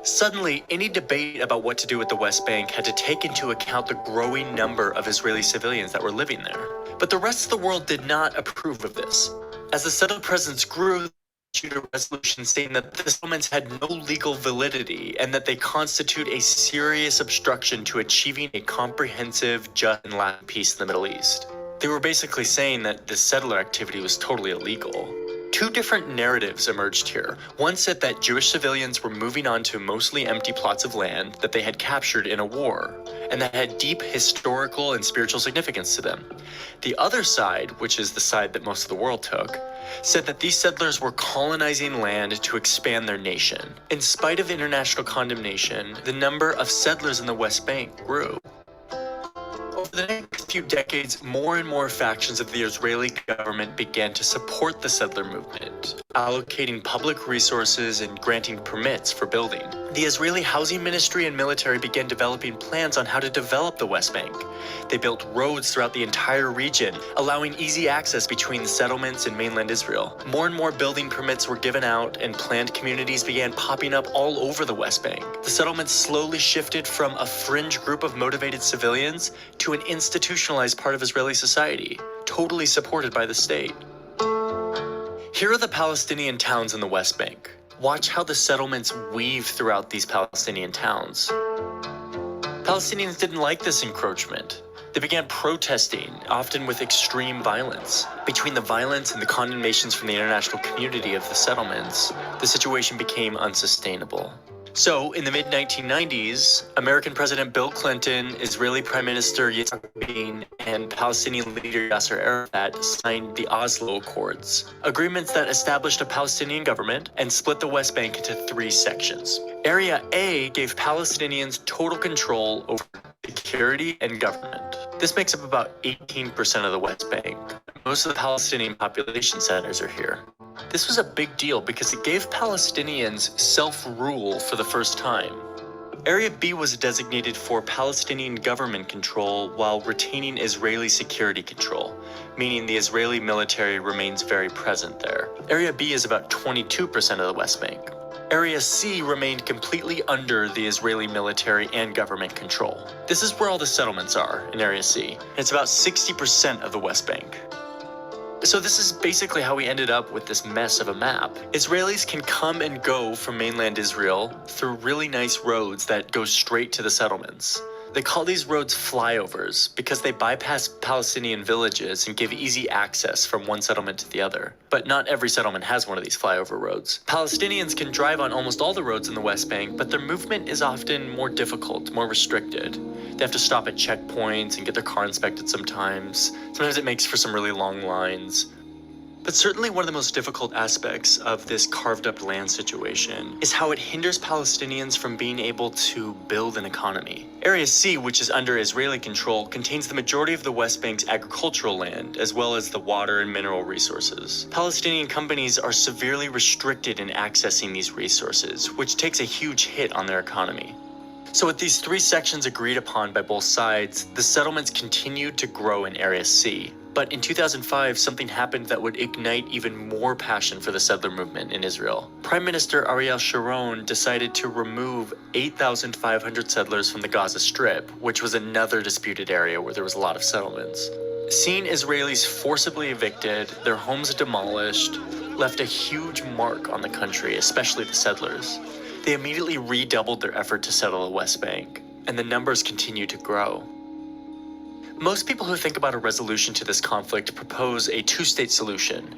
O: Suddenly, any debate about what to do with the West Bank had to take into account the growing number of Israeli civilians that were living there. But the rest of the world did not approve of this. As the settled presence grew, issued a resolution stating that the settlements had no legal validity and that they constitute a serious obstruction to achieving a comprehensive, just, and lasting peace in the Middle East. They were basically saying that this settler activity was totally illegal. Two different narratives emerged here. One said that Jewish civilians were moving on to mostly empty plots of land that they had captured in a war, and that had deep historical and spiritual significance to them. The other side, which is the side that most of the world took, said that these settlers were colonizing land to expand their nation. In spite of international condemnation, the number of settlers in the West Bank grew. Over the next few decades, more and more factions of the Israeli government began to support the settler movement, allocating public resources and granting permits for building. The Israeli Housing Ministry and military began developing plans on how to develop the West Bank. They built roads throughout the entire region, allowing easy access between the settlements and mainland Israel. More and more building permits were given out, and planned communities began popping up all over the West Bank. The settlements slowly shifted from a fringe group of motivated civilians to an institutionalized part of Israeli society, totally supported by the state. Here are the Palestinian towns in the West Bank. Watch how the settlements weave throughout these Palestinian towns. Palestinians didn't like this encroachment. They began protesting, often with extreme violence. Between the violence and the condemnations from the international community of the settlements, the situation became unsustainable. So, in the mid-1990s, American President Bill Clinton, Israeli Prime Minister Yitzhak Rabin, and Palestinian leader Yasser Arafat signed the Oslo Accords, agreements that established a Palestinian government and split the West Bank into three sections. Area A gave Palestinians total control over security and government. This makes up about 18% of the West Bank. Most of the Palestinian population centers are here. This was a big deal because it gave Palestinians self-rule for the first time. Area B was designated for Palestinian government control while retaining Israeli security control, meaning the Israeli military remains very present there. Area B is about 22% of the West Bank. Area C remained completely under the Israeli military and government control. This is where all the settlements are in Area C. It's about 60% of the West Bank. So this is basically how we ended up with this mess of a map. Israelis can come and go from mainland Israel through really nice roads that go straight to the settlements. They call these roads flyovers because they bypass Palestinian villages and give easy access from one settlement to the other. But not every settlement has one of these flyover roads. Palestinians can drive on almost all the roads in the West Bank, but their movement is often more difficult, more restricted. They have to stop at checkpoints and get their car inspected sometimes. Sometimes it makes for some really long lines. But certainly one of the most difficult aspects of this carved up land situation is how it hinders Palestinians from being able to build an economy. Area C, which is under Israeli control, contains the majority of the West Bank's agricultural land, as well as the water and mineral resources. Palestinian companies are severely restricted in accessing these resources, which takes a huge hit on their economy. So with these three sections agreed upon by both sides, the settlements continued to grow in Area C. But in 2005, something happened that would ignite even more passion for the settler movement in Israel. Prime Minister Ariel Sharon decided to remove 8,500 settlers from the Gaza Strip, which was another disputed area where there was a lot of settlements. Seeing Israelis forcibly evicted, their homes demolished, left a huge mark on the country, especially the settlers. They immediately redoubled their effort to settle the West Bank, and the numbers continued to grow. Most people who think about a resolution to this conflict propose a two-state solution,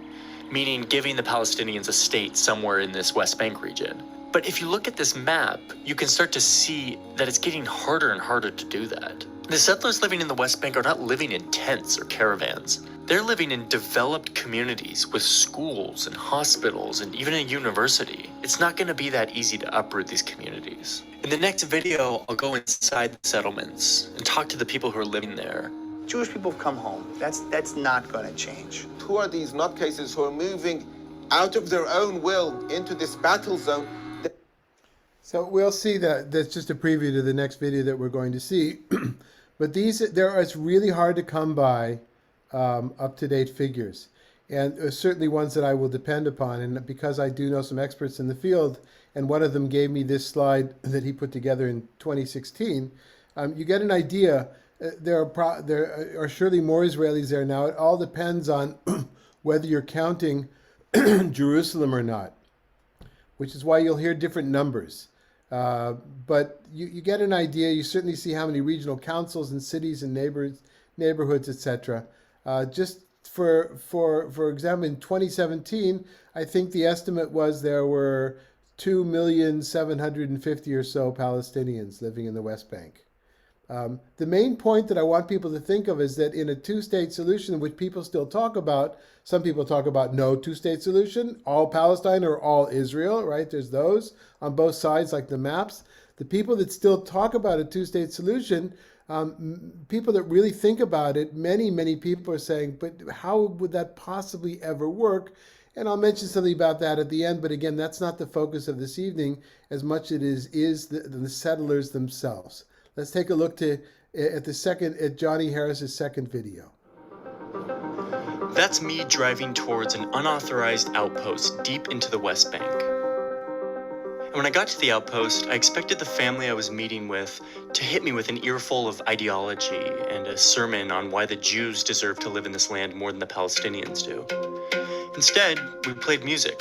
O: meaning giving the Palestinians a state somewhere in this West Bank region. But if you look at this map, you can start to see that it's getting harder and harder to do that. The settlers living in the West Bank are not living in tents or caravans. They're living in developed communities with schools and hospitals and even a university. It's not going to be that easy to uproot these communities. In the next video, I'll go inside the settlements and talk to the people who are living there.
P: Jewish people have come home. That's not going to change.
E: Who are these nutcases who are moving out of their own will into this battle zone?
A: So we'll see that. That's just a preview to the next video that we're going to see. But it's really hard to come by up-to-date figures. And certainly ones that I will depend upon. And because I do know some experts in the field, and one of them gave me this slide that he put together in 2016, you get an idea. There are surely more Israelis there now. It all depends on whether you're counting Jerusalem or not, which is why you'll hear different numbers. But you get an idea. You certainly see how many regional councils and cities and neighborhoods, etc. Just for example, in 2017, I think the estimate was there were 2,750,000 or so Palestinians living in the West Bank. The main point that I want people to think of is that in a two-state solution, which people still talk about, some people talk about no two-state solution, all Palestine or all Israel, right? There's those on both sides, like the maps. The people that still talk about a two-state solution, people that really think about it, many people are saying, but how would that possibly ever work? And I'll mention something about that at the end, but again, that's not the focus of this evening as much as it is the settlers themselves. Let's take a look at Johnny Harris's second video.
O: That's me driving towards an unauthorized outpost deep into the West Bank. And when I got to the outpost, I expected the family I was meeting with to hit me with an earful of ideology and a sermon on why the Jews deserve to live in this land more than the Palestinians do. Instead, we played music.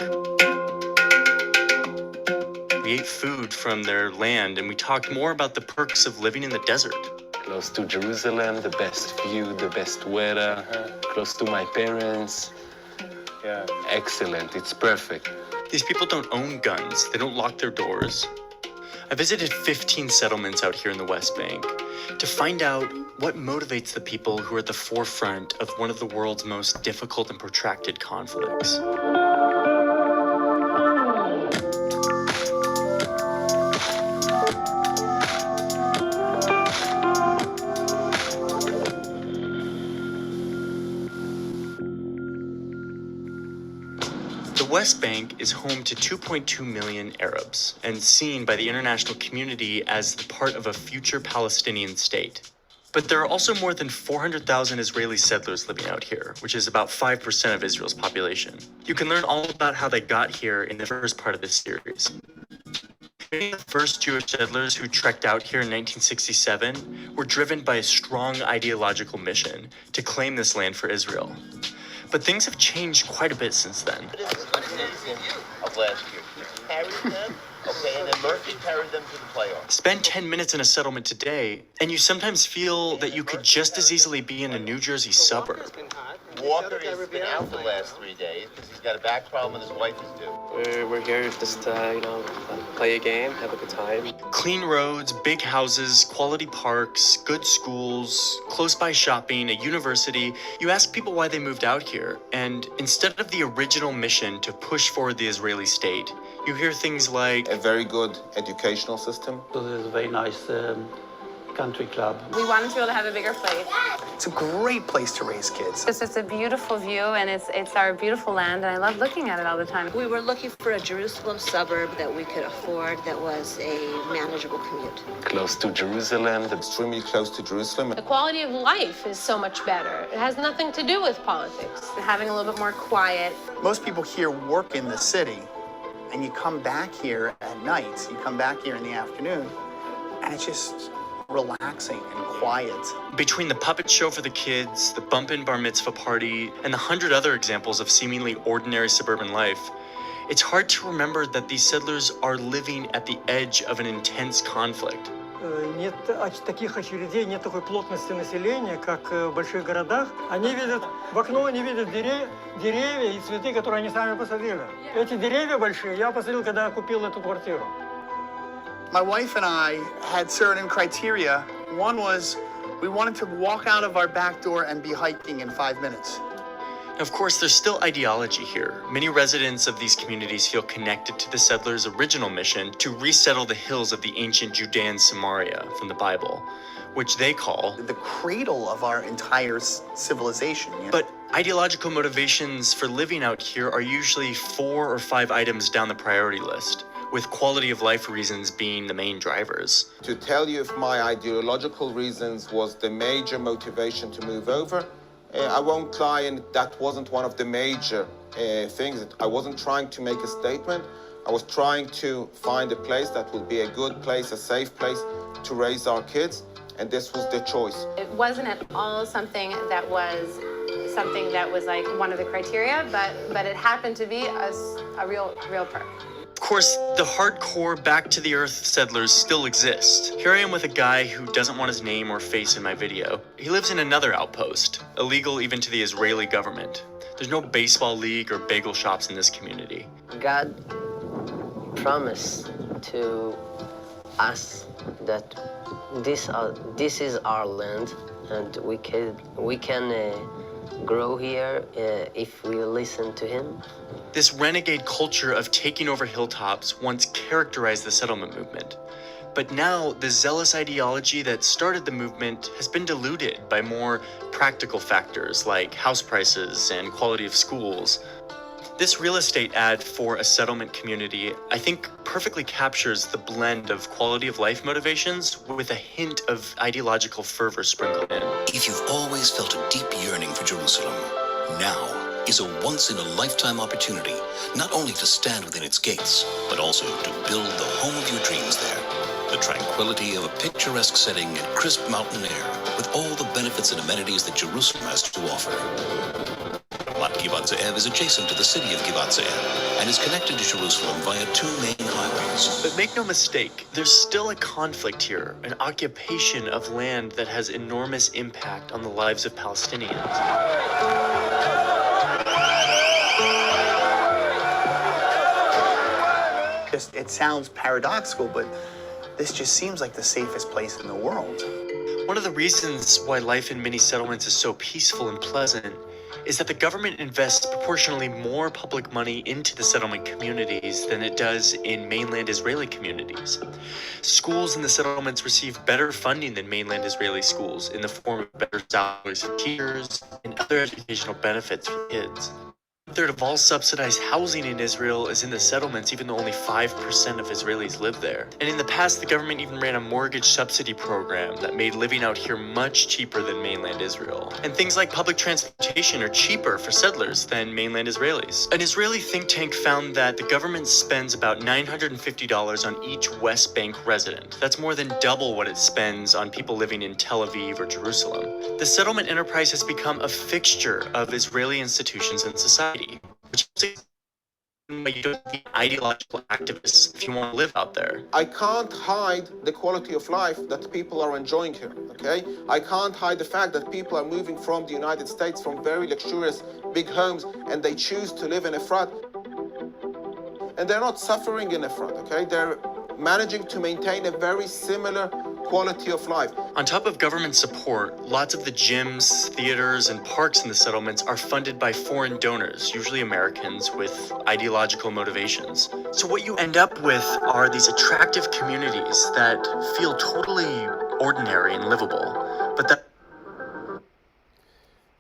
O: We ate food from their land, and we talked more about the perks of living in the desert.
K: Close to Jerusalem, the best view, the best weather, close to my parents. Yeah. Excellent, it's perfect.
O: These people don't own guns, they don't lock their doors. I visited 15 settlements out here in the West Bank to find out what motivates the people who are at the forefront of one of the world's most difficult and protracted conflicts. The West Bank is home to 2.2 million Arabs and seen by the international community as the part of a future Palestinian state. But there are also more than 400,000 Israeli settlers living out here, which is about 5% of Israel's population. You can learn all about how they got here in the first part of this series. Many of the first Jewish settlers who trekked out here in 1967 were driven by a strong ideological mission to claim this land for Israel. But things have changed quite a bit since then.
Q: Of last year. He carried them, okay, and then Murphy carried them to the playoffs.
O: Spend 10 minutes in a settlement today, and you sometimes feel that you could just as easily be in a New Jersey suburb.
Q: Walker has been out the last 3 days because he's got a back problem and his wife is due.
R: We're here just to, play a game, have a good time.
O: Clean roads, big houses, quality parks, good schools, close by shopping, a university. You ask people why they moved out here, and instead of the original mission to push forward the Israeli state, you hear things like
Q: a very good educational system.
J: So there's a very nice country club.
S: We wanted to be able to have a bigger place.
P: It's a great place to raise kids.
S: It's just a beautiful view, and it's our beautiful land, and I love looking at it all the time.
T: We were looking for a Jerusalem suburb that we could afford, that was a manageable commute.
K: Close to Jerusalem,
Q: Extremely close to Jerusalem.
U: The quality of life is so much better. It has nothing to do with politics.
S: Having a little bit more quiet.
P: Most people here work in the city, and you come back here at night, you come back here in the afternoon, and it's just relaxing and quiet.
O: Between the puppet show for the kids, the bump-in bar mitzvah party, and the 100 other examples of seemingly ordinary suburban life, it's hard to remember that these settlers are living at the edge of an intense conflict.
V: Нет таких очередей, нет такой плотности населения, как в больших городах. Они видят в окно, они видят деревья и цветы, которые они сами посадили. Эти деревья большие я посадил, когда купил эту квартиру.
P: My wife and I had certain criteria. One was we wanted to walk out of our back door and be hiking in 5 minutes.
O: Of course, there's still ideology here. Many residents of these communities feel connected to the settlers' original mission to resettle the hills of the ancient Judean Samaria from the Bible, which they call
P: the cradle of our entire civilization. Yeah?
O: But ideological motivations for living out here are usually 4 or 5 items down the priority list, with quality of life reasons being the main drivers.
Q: To tell you if my ideological reasons was the major motivation to move over, I won't lie, and that wasn't one of the major things. I wasn't trying to make a statement. I was trying to find a place that would be a good place, a safe place to raise our kids, and this was the choice.
S: It wasn't at all something that was like one of the criteria, but it happened to be a real perk.
O: Of course, the hardcore back-to-the-earth settlers still exist. Here I am with a guy who doesn't want his name or face in my video. He lives in another outpost, illegal even to the Israeli government. There's no baseball league or bagel shops in this community.
R: God promised to us that this is our land, and we can grow here if we listen to him.
O: This renegade culture of taking over hilltops once characterized the settlement movement. But now, the zealous ideology that started the movement has been diluted by more practical factors like house prices and quality of schools. This real estate ad for a settlement community, I think, perfectly captures the blend of quality of life motivations with a hint of ideological fervor sprinkled in.
B: If you've always felt a deep yearning for Jerusalem, now is a once-in-a-lifetime opportunity, not only to stand within its gates, but also to build the home of your dreams there. The tranquility of a picturesque setting and crisp mountain air, with all the benefits and amenities that Jerusalem has to offer. Givat Ze'ev is adjacent to the city of Givat Ze'ev and is connected to Jerusalem via two main highways.
O: But make no mistake, there's still a conflict here, an occupation of land that has enormous impact on the lives of Palestinians.
P: It sounds paradoxical, but this just seems like the safest place in the world.
O: One of the reasons why life in many settlements is so peaceful and pleasant is that the government invests proportionally more public money into the settlement communities than it does in mainland Israeli communities. Schools in the settlements receive better funding than mainland Israeli schools in the form of better salaries for teachers and other educational benefits for kids. A third of all subsidized housing in Israel is in the settlements, even though only 5% of Israelis live there. And in the past, the government even ran a mortgage subsidy program that made living out here much cheaper than mainland Israel. And things like public transportation are cheaper for settlers than mainland Israelis. An Israeli think tank found that the government spends about $950 on each West Bank resident. That's more than double what it spends on people living in Tel Aviv or Jerusalem. The settlement enterprise has become a fixture of Israeli institutions and society, which is why you don't need ideological activists if you want to live out there.
Q: I can't hide the quality of life that people are enjoying here, okay? I can't hide the fact that people are moving from the United States from very luxurious big homes and they choose to live in Efrat. And they're not suffering in Efrat, okay? They're managing to maintain a very similar quality of life.
O: On top of government support, lots of the gyms, theaters, and parks in the settlements are funded by foreign donors, usually Americans, with ideological motivations. So what you end up with are these attractive communities that feel totally ordinary and livable, but that...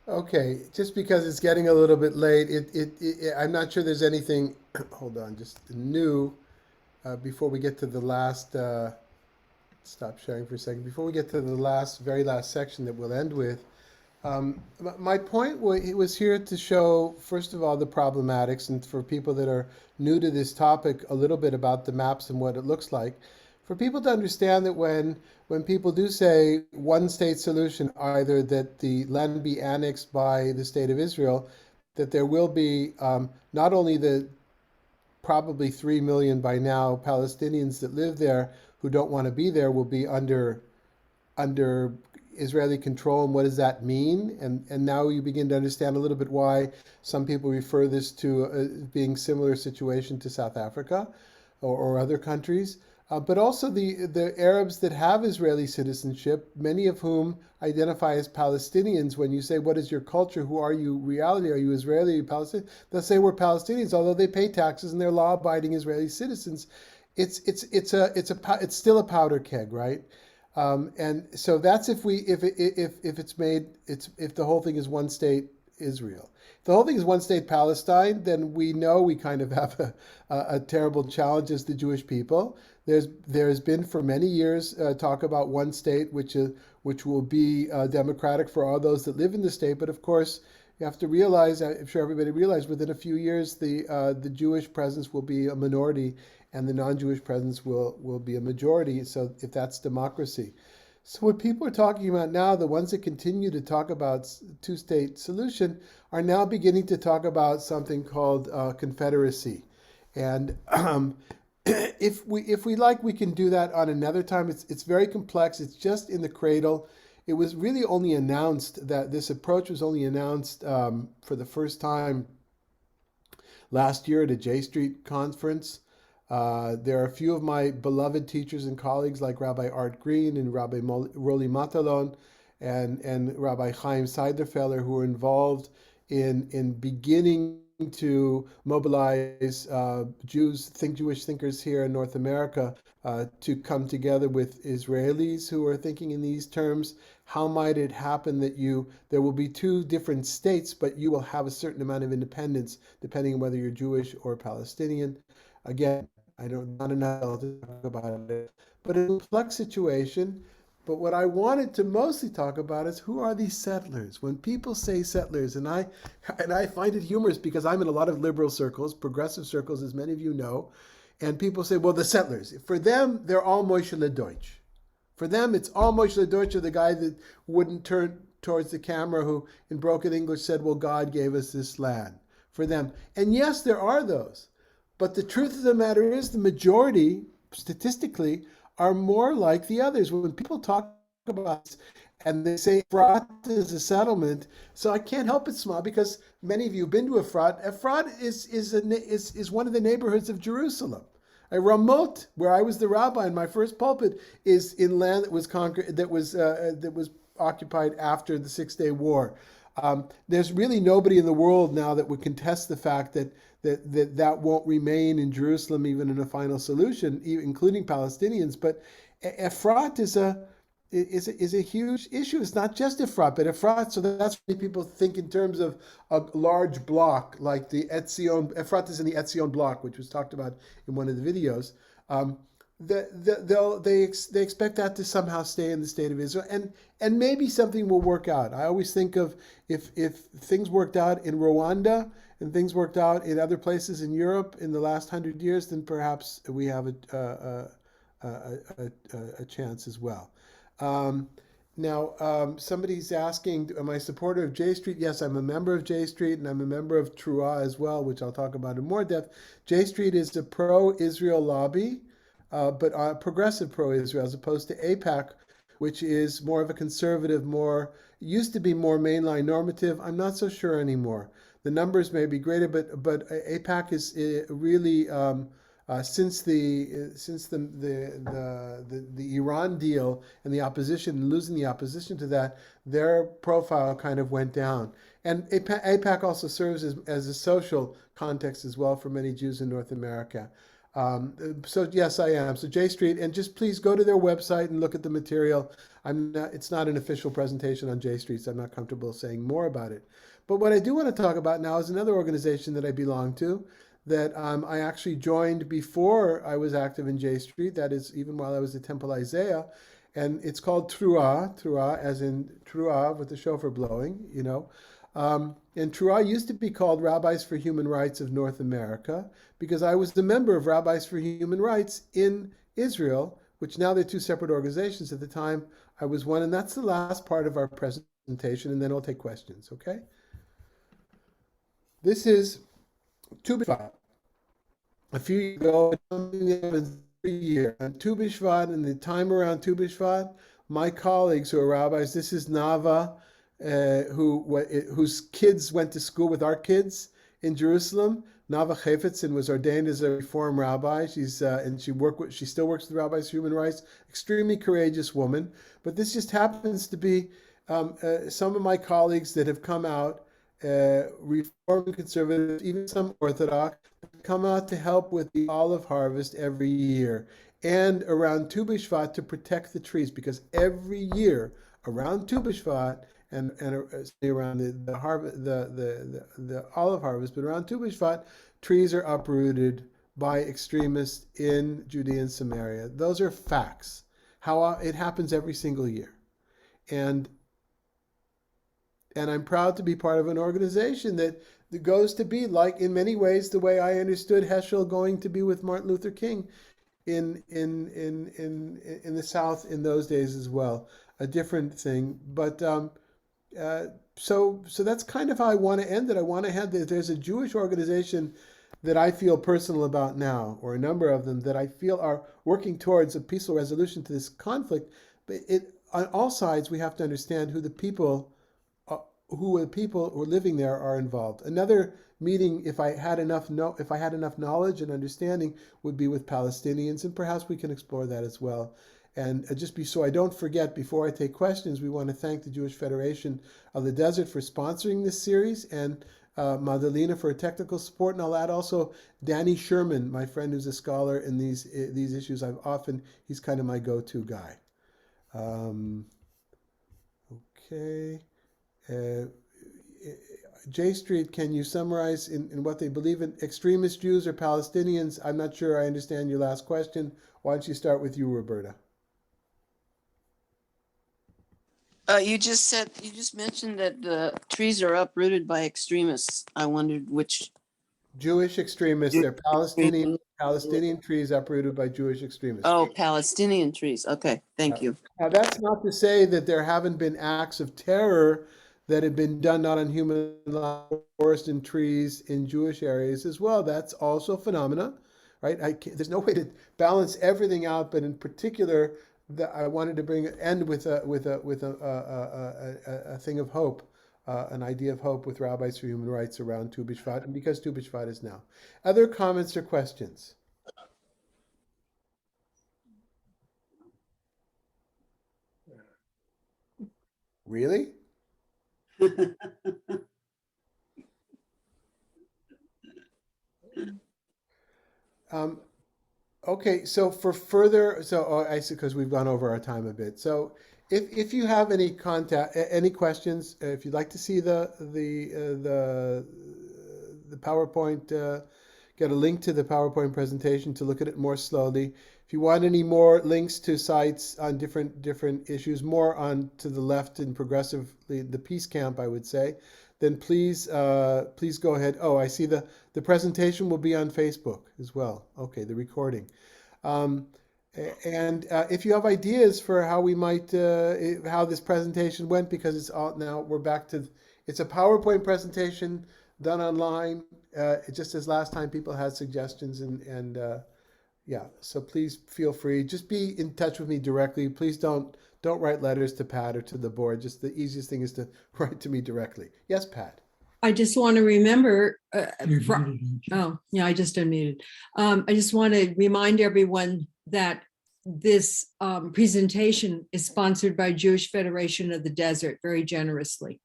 A: Okay, just because it's getting a little bit late, I'm not sure there's anything, hold on, just new before we get to the last... stop sharing for a second. Before we get to the very last section that we'll end with, my point was here to show, first of all, the problematics, and for people that are new to this topic, a little bit about the maps and what it looks like. For people to understand that when people do say one state solution, either that the land be annexed by the state of Israel, that there will be not only the probably 3 million by now Palestinians that live there who don't want to be there will be under Israeli control, and what does that mean? And now you begin to understand a little bit why some people refer this to being similar situation to South Africa or other countries. But also the Arabs that have Israeli citizenship, many of whom identify as Palestinians. When you say, what is your culture? Who are you? Reality, are you Israeli? Are you Palestinian? They'll say we're Palestinians, although they pay taxes and they're law-abiding Israeli citizens. It's still a powder keg, right? And so that's if the whole thing is one state Israel. If the whole thing is one state Palestine, then we know we kind of have a terrible challenge as the Jewish people. There's been for many years talk about one state, which will be democratic for all those that live in the state. But of course, you have to realize, I'm sure everybody realized, within a few years the Jewish presence will be a minority, and the non-Jewish presence will be a majority. So if that's democracy. So what people are talking about now, the ones that continue to talk about two-state solution, are now beginning to talk about something called confederacy. And if we like, we can do that on another time. It's very complex. It's just in the cradle. It was really only announced that this approach was only announced for the first time last year at a J Street conference. There are a few of my beloved teachers and colleagues like Rabbi Art Green and Rabbi Roli Matalon and Rabbi Chaim Seiderfeller who are involved in beginning to mobilize Jewish thinkers here in North America to come together with Israelis who are thinking in these terms. How might it happen that there will be two different states, but you will have a certain amount of independence depending on whether you're Jewish or Palestinian? Again, I don't not enough to talk about it, but it's a complex situation. But what I wanted to mostly talk about is who are these settlers? When people say settlers, and I find it humorous because I'm in a lot of liberal circles, progressive circles, as many of you know, and people say, well, the settlers. For them, they're all Moshe LeDeutsch. For them, it's all Moshe LeDeutsch, or the guy that wouldn't turn towards the camera who, in broken English, said, well, God gave us this land. For them. And yes, there are those. But the truth of the matter is the majority, statistically, are more like the others. When people talk about this and they say Efrat is a settlement, so I can't help but smile because many of you have been to Efrat. Efrat is one of the neighborhoods of Jerusalem. Ramot, where I was the rabbi in my first pulpit, is in land that was conquered, that was occupied after the 6-Day War. There's really nobody in the world now that would contest the fact that won't remain in Jerusalem even in a final solution, including Palestinians. But Efrat is a huge issue. It's not just Efrat, but Efrat. So that's why people think in terms of a large block like the Etzion. Efrat is in the Etzion block, which was talked about in one of the videos. They expect that to somehow stay in the state of Israel, and maybe something will work out. I always think of if things worked out in Rwanda and things worked out in other places in Europe in the last 100 years, then perhaps we have a chance as well. Now, somebody's asking, am I a supporter of J Street? Yes, I'm a member of J Street, and I'm a member of Truah as well, which I'll talk about in more depth. J Street is a pro-Israel lobby, but progressive pro-Israel, as opposed to AIPAC, which is more of a conservative, used to be more mainline normative. I'm not so sure anymore. The numbers may be greater, but AIPAC is really since the Iran deal and the opposition, losing the opposition to that, their profile kind of went down. And AIPAC also serves as a social context as well for many Jews in North America. So yes, I am. So J Street, and just please go to their website and look at the material. It's not an official presentation on J Street, so I'm not comfortable saying more about it. But what I do want to talk about now is another organization that I belong to, that I actually joined before I was active in J Street, that is even while I was at Temple Isaiah, and it's called Truah as in Truah with the shofar blowing, you know. And Truah used to be called Rabbis for Human Rights of North America, because I was the member of Rabbis for Human Rights in Israel, which now they're two separate organizations. At the time, I was one, and that's the last part of our presentation, and then I'll take questions, okay? This is Tu B'Shvat. A few years ago, something that happens every year. On Tu B'Shvat, and the time around Tu B'Shvat, my colleagues who are rabbis, this is Nava, whose kids went to school with our kids in Jerusalem. Nava Chafetz was ordained as a Reform rabbi. She still works with Rabbis for Human Rights. Extremely courageous woman. But this just happens to be some of my colleagues that have come out, Reform conservatives, even some Orthodox, come out to help with the olive harvest every year and around Tu B'Shvat to protect the trees, because every year around Tu B'Shvat and around the olive harvest, but around Tu B'Shvat, trees are uprooted by extremists in Judea and Samaria. Those are facts. How it happens every single year, and I'm proud to be part of an organization that goes to be, like in many ways, the way I understood Heschel going to be with Martin Luther King in the South in those days as well. A different thing, but. So that's kind of how I want to end it. I want to have that there's a Jewish organization that I feel personal about now, or a number of them that I feel are working towards a peaceful resolution to this conflict. But on all sides, we have to understand who the people who are living there are involved. Another meeting, if I had enough knowledge and understanding, would be with Palestinians, and perhaps we can explore that as well. And just so I don't forget, before I take questions, we want to thank the Jewish Federation of the Desert for sponsoring this series, and Madalena for technical support. And I'll add also Danny Sherman, my friend who's a scholar in these issues. He's kind of my go-to guy. Okay. J Street, can you summarize in what they believe in? Extremist Jews or Palestinians? I'm not sure I understand your last question. Why don't you start with you, Roberta?
C: You just mentioned that the trees are uprooted by extremists. I wondered which.
A: Jewish extremists. They're Palestinian trees uprooted by Jewish extremists.
C: Oh, Palestinian trees. Okay, thank you.
A: Now, that's not to say that there haven't been acts of terror that have been done not on human life, forest and trees in Jewish areas as well. That's also phenomena, right? There's no way to balance everything out, but in particular, I wanted to end with a thing of hope, an idea of hope with rabbis for human rights around Tu B'Shvat, and because Tu B'Shvat is now. Other comments or questions? Really? Okay, so I see, because we've gone over our time a bit. So if you have any questions, if you'd like to see the PowerPoint, get a link to the PowerPoint presentation to look at it more slowly. If you want any more links to sites on different issues, more on to the left and progressively the Peace Camp, I would say, then please go ahead. Oh, I see the presentation will be on Facebook as well. Okay, the recording. And if you have ideas for how we might how this presentation went, because it's all now we're back to it's a PowerPoint presentation done online. Just as last time, people had suggestions and yeah. So please feel free. Just be in touch with me directly. Please don't write letters to Pat or to the board. Just the easiest thing is to write to me directly. Yes, Pat.
F: I just want to remember. Oh, yeah, I just unmuted. I just want to remind everyone that this presentation is sponsored by Jewish Federation of the Desert very generously.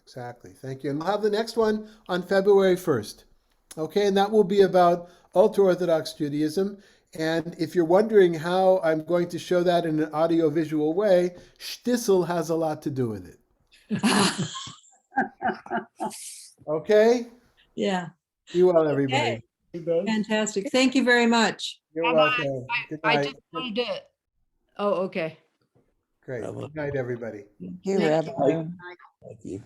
A: Exactly. Thank you. And we'll have the next one on February 1st. Okay, and that will be about Ultra-Orthodox Judaism. And if you're wondering how I'm going to show that in an audio-visual way, Shtisel has a lot to do with it. Okay?
F: Yeah.
A: Be well, everybody.
F: Okay. Fantastic. Thank you very much.
A: You're welcome. Good night.
F: I just wanted to. Oh, okay.
A: Great. Good night, everybody.
F: Thank you, Rabbi.
W: Thank you.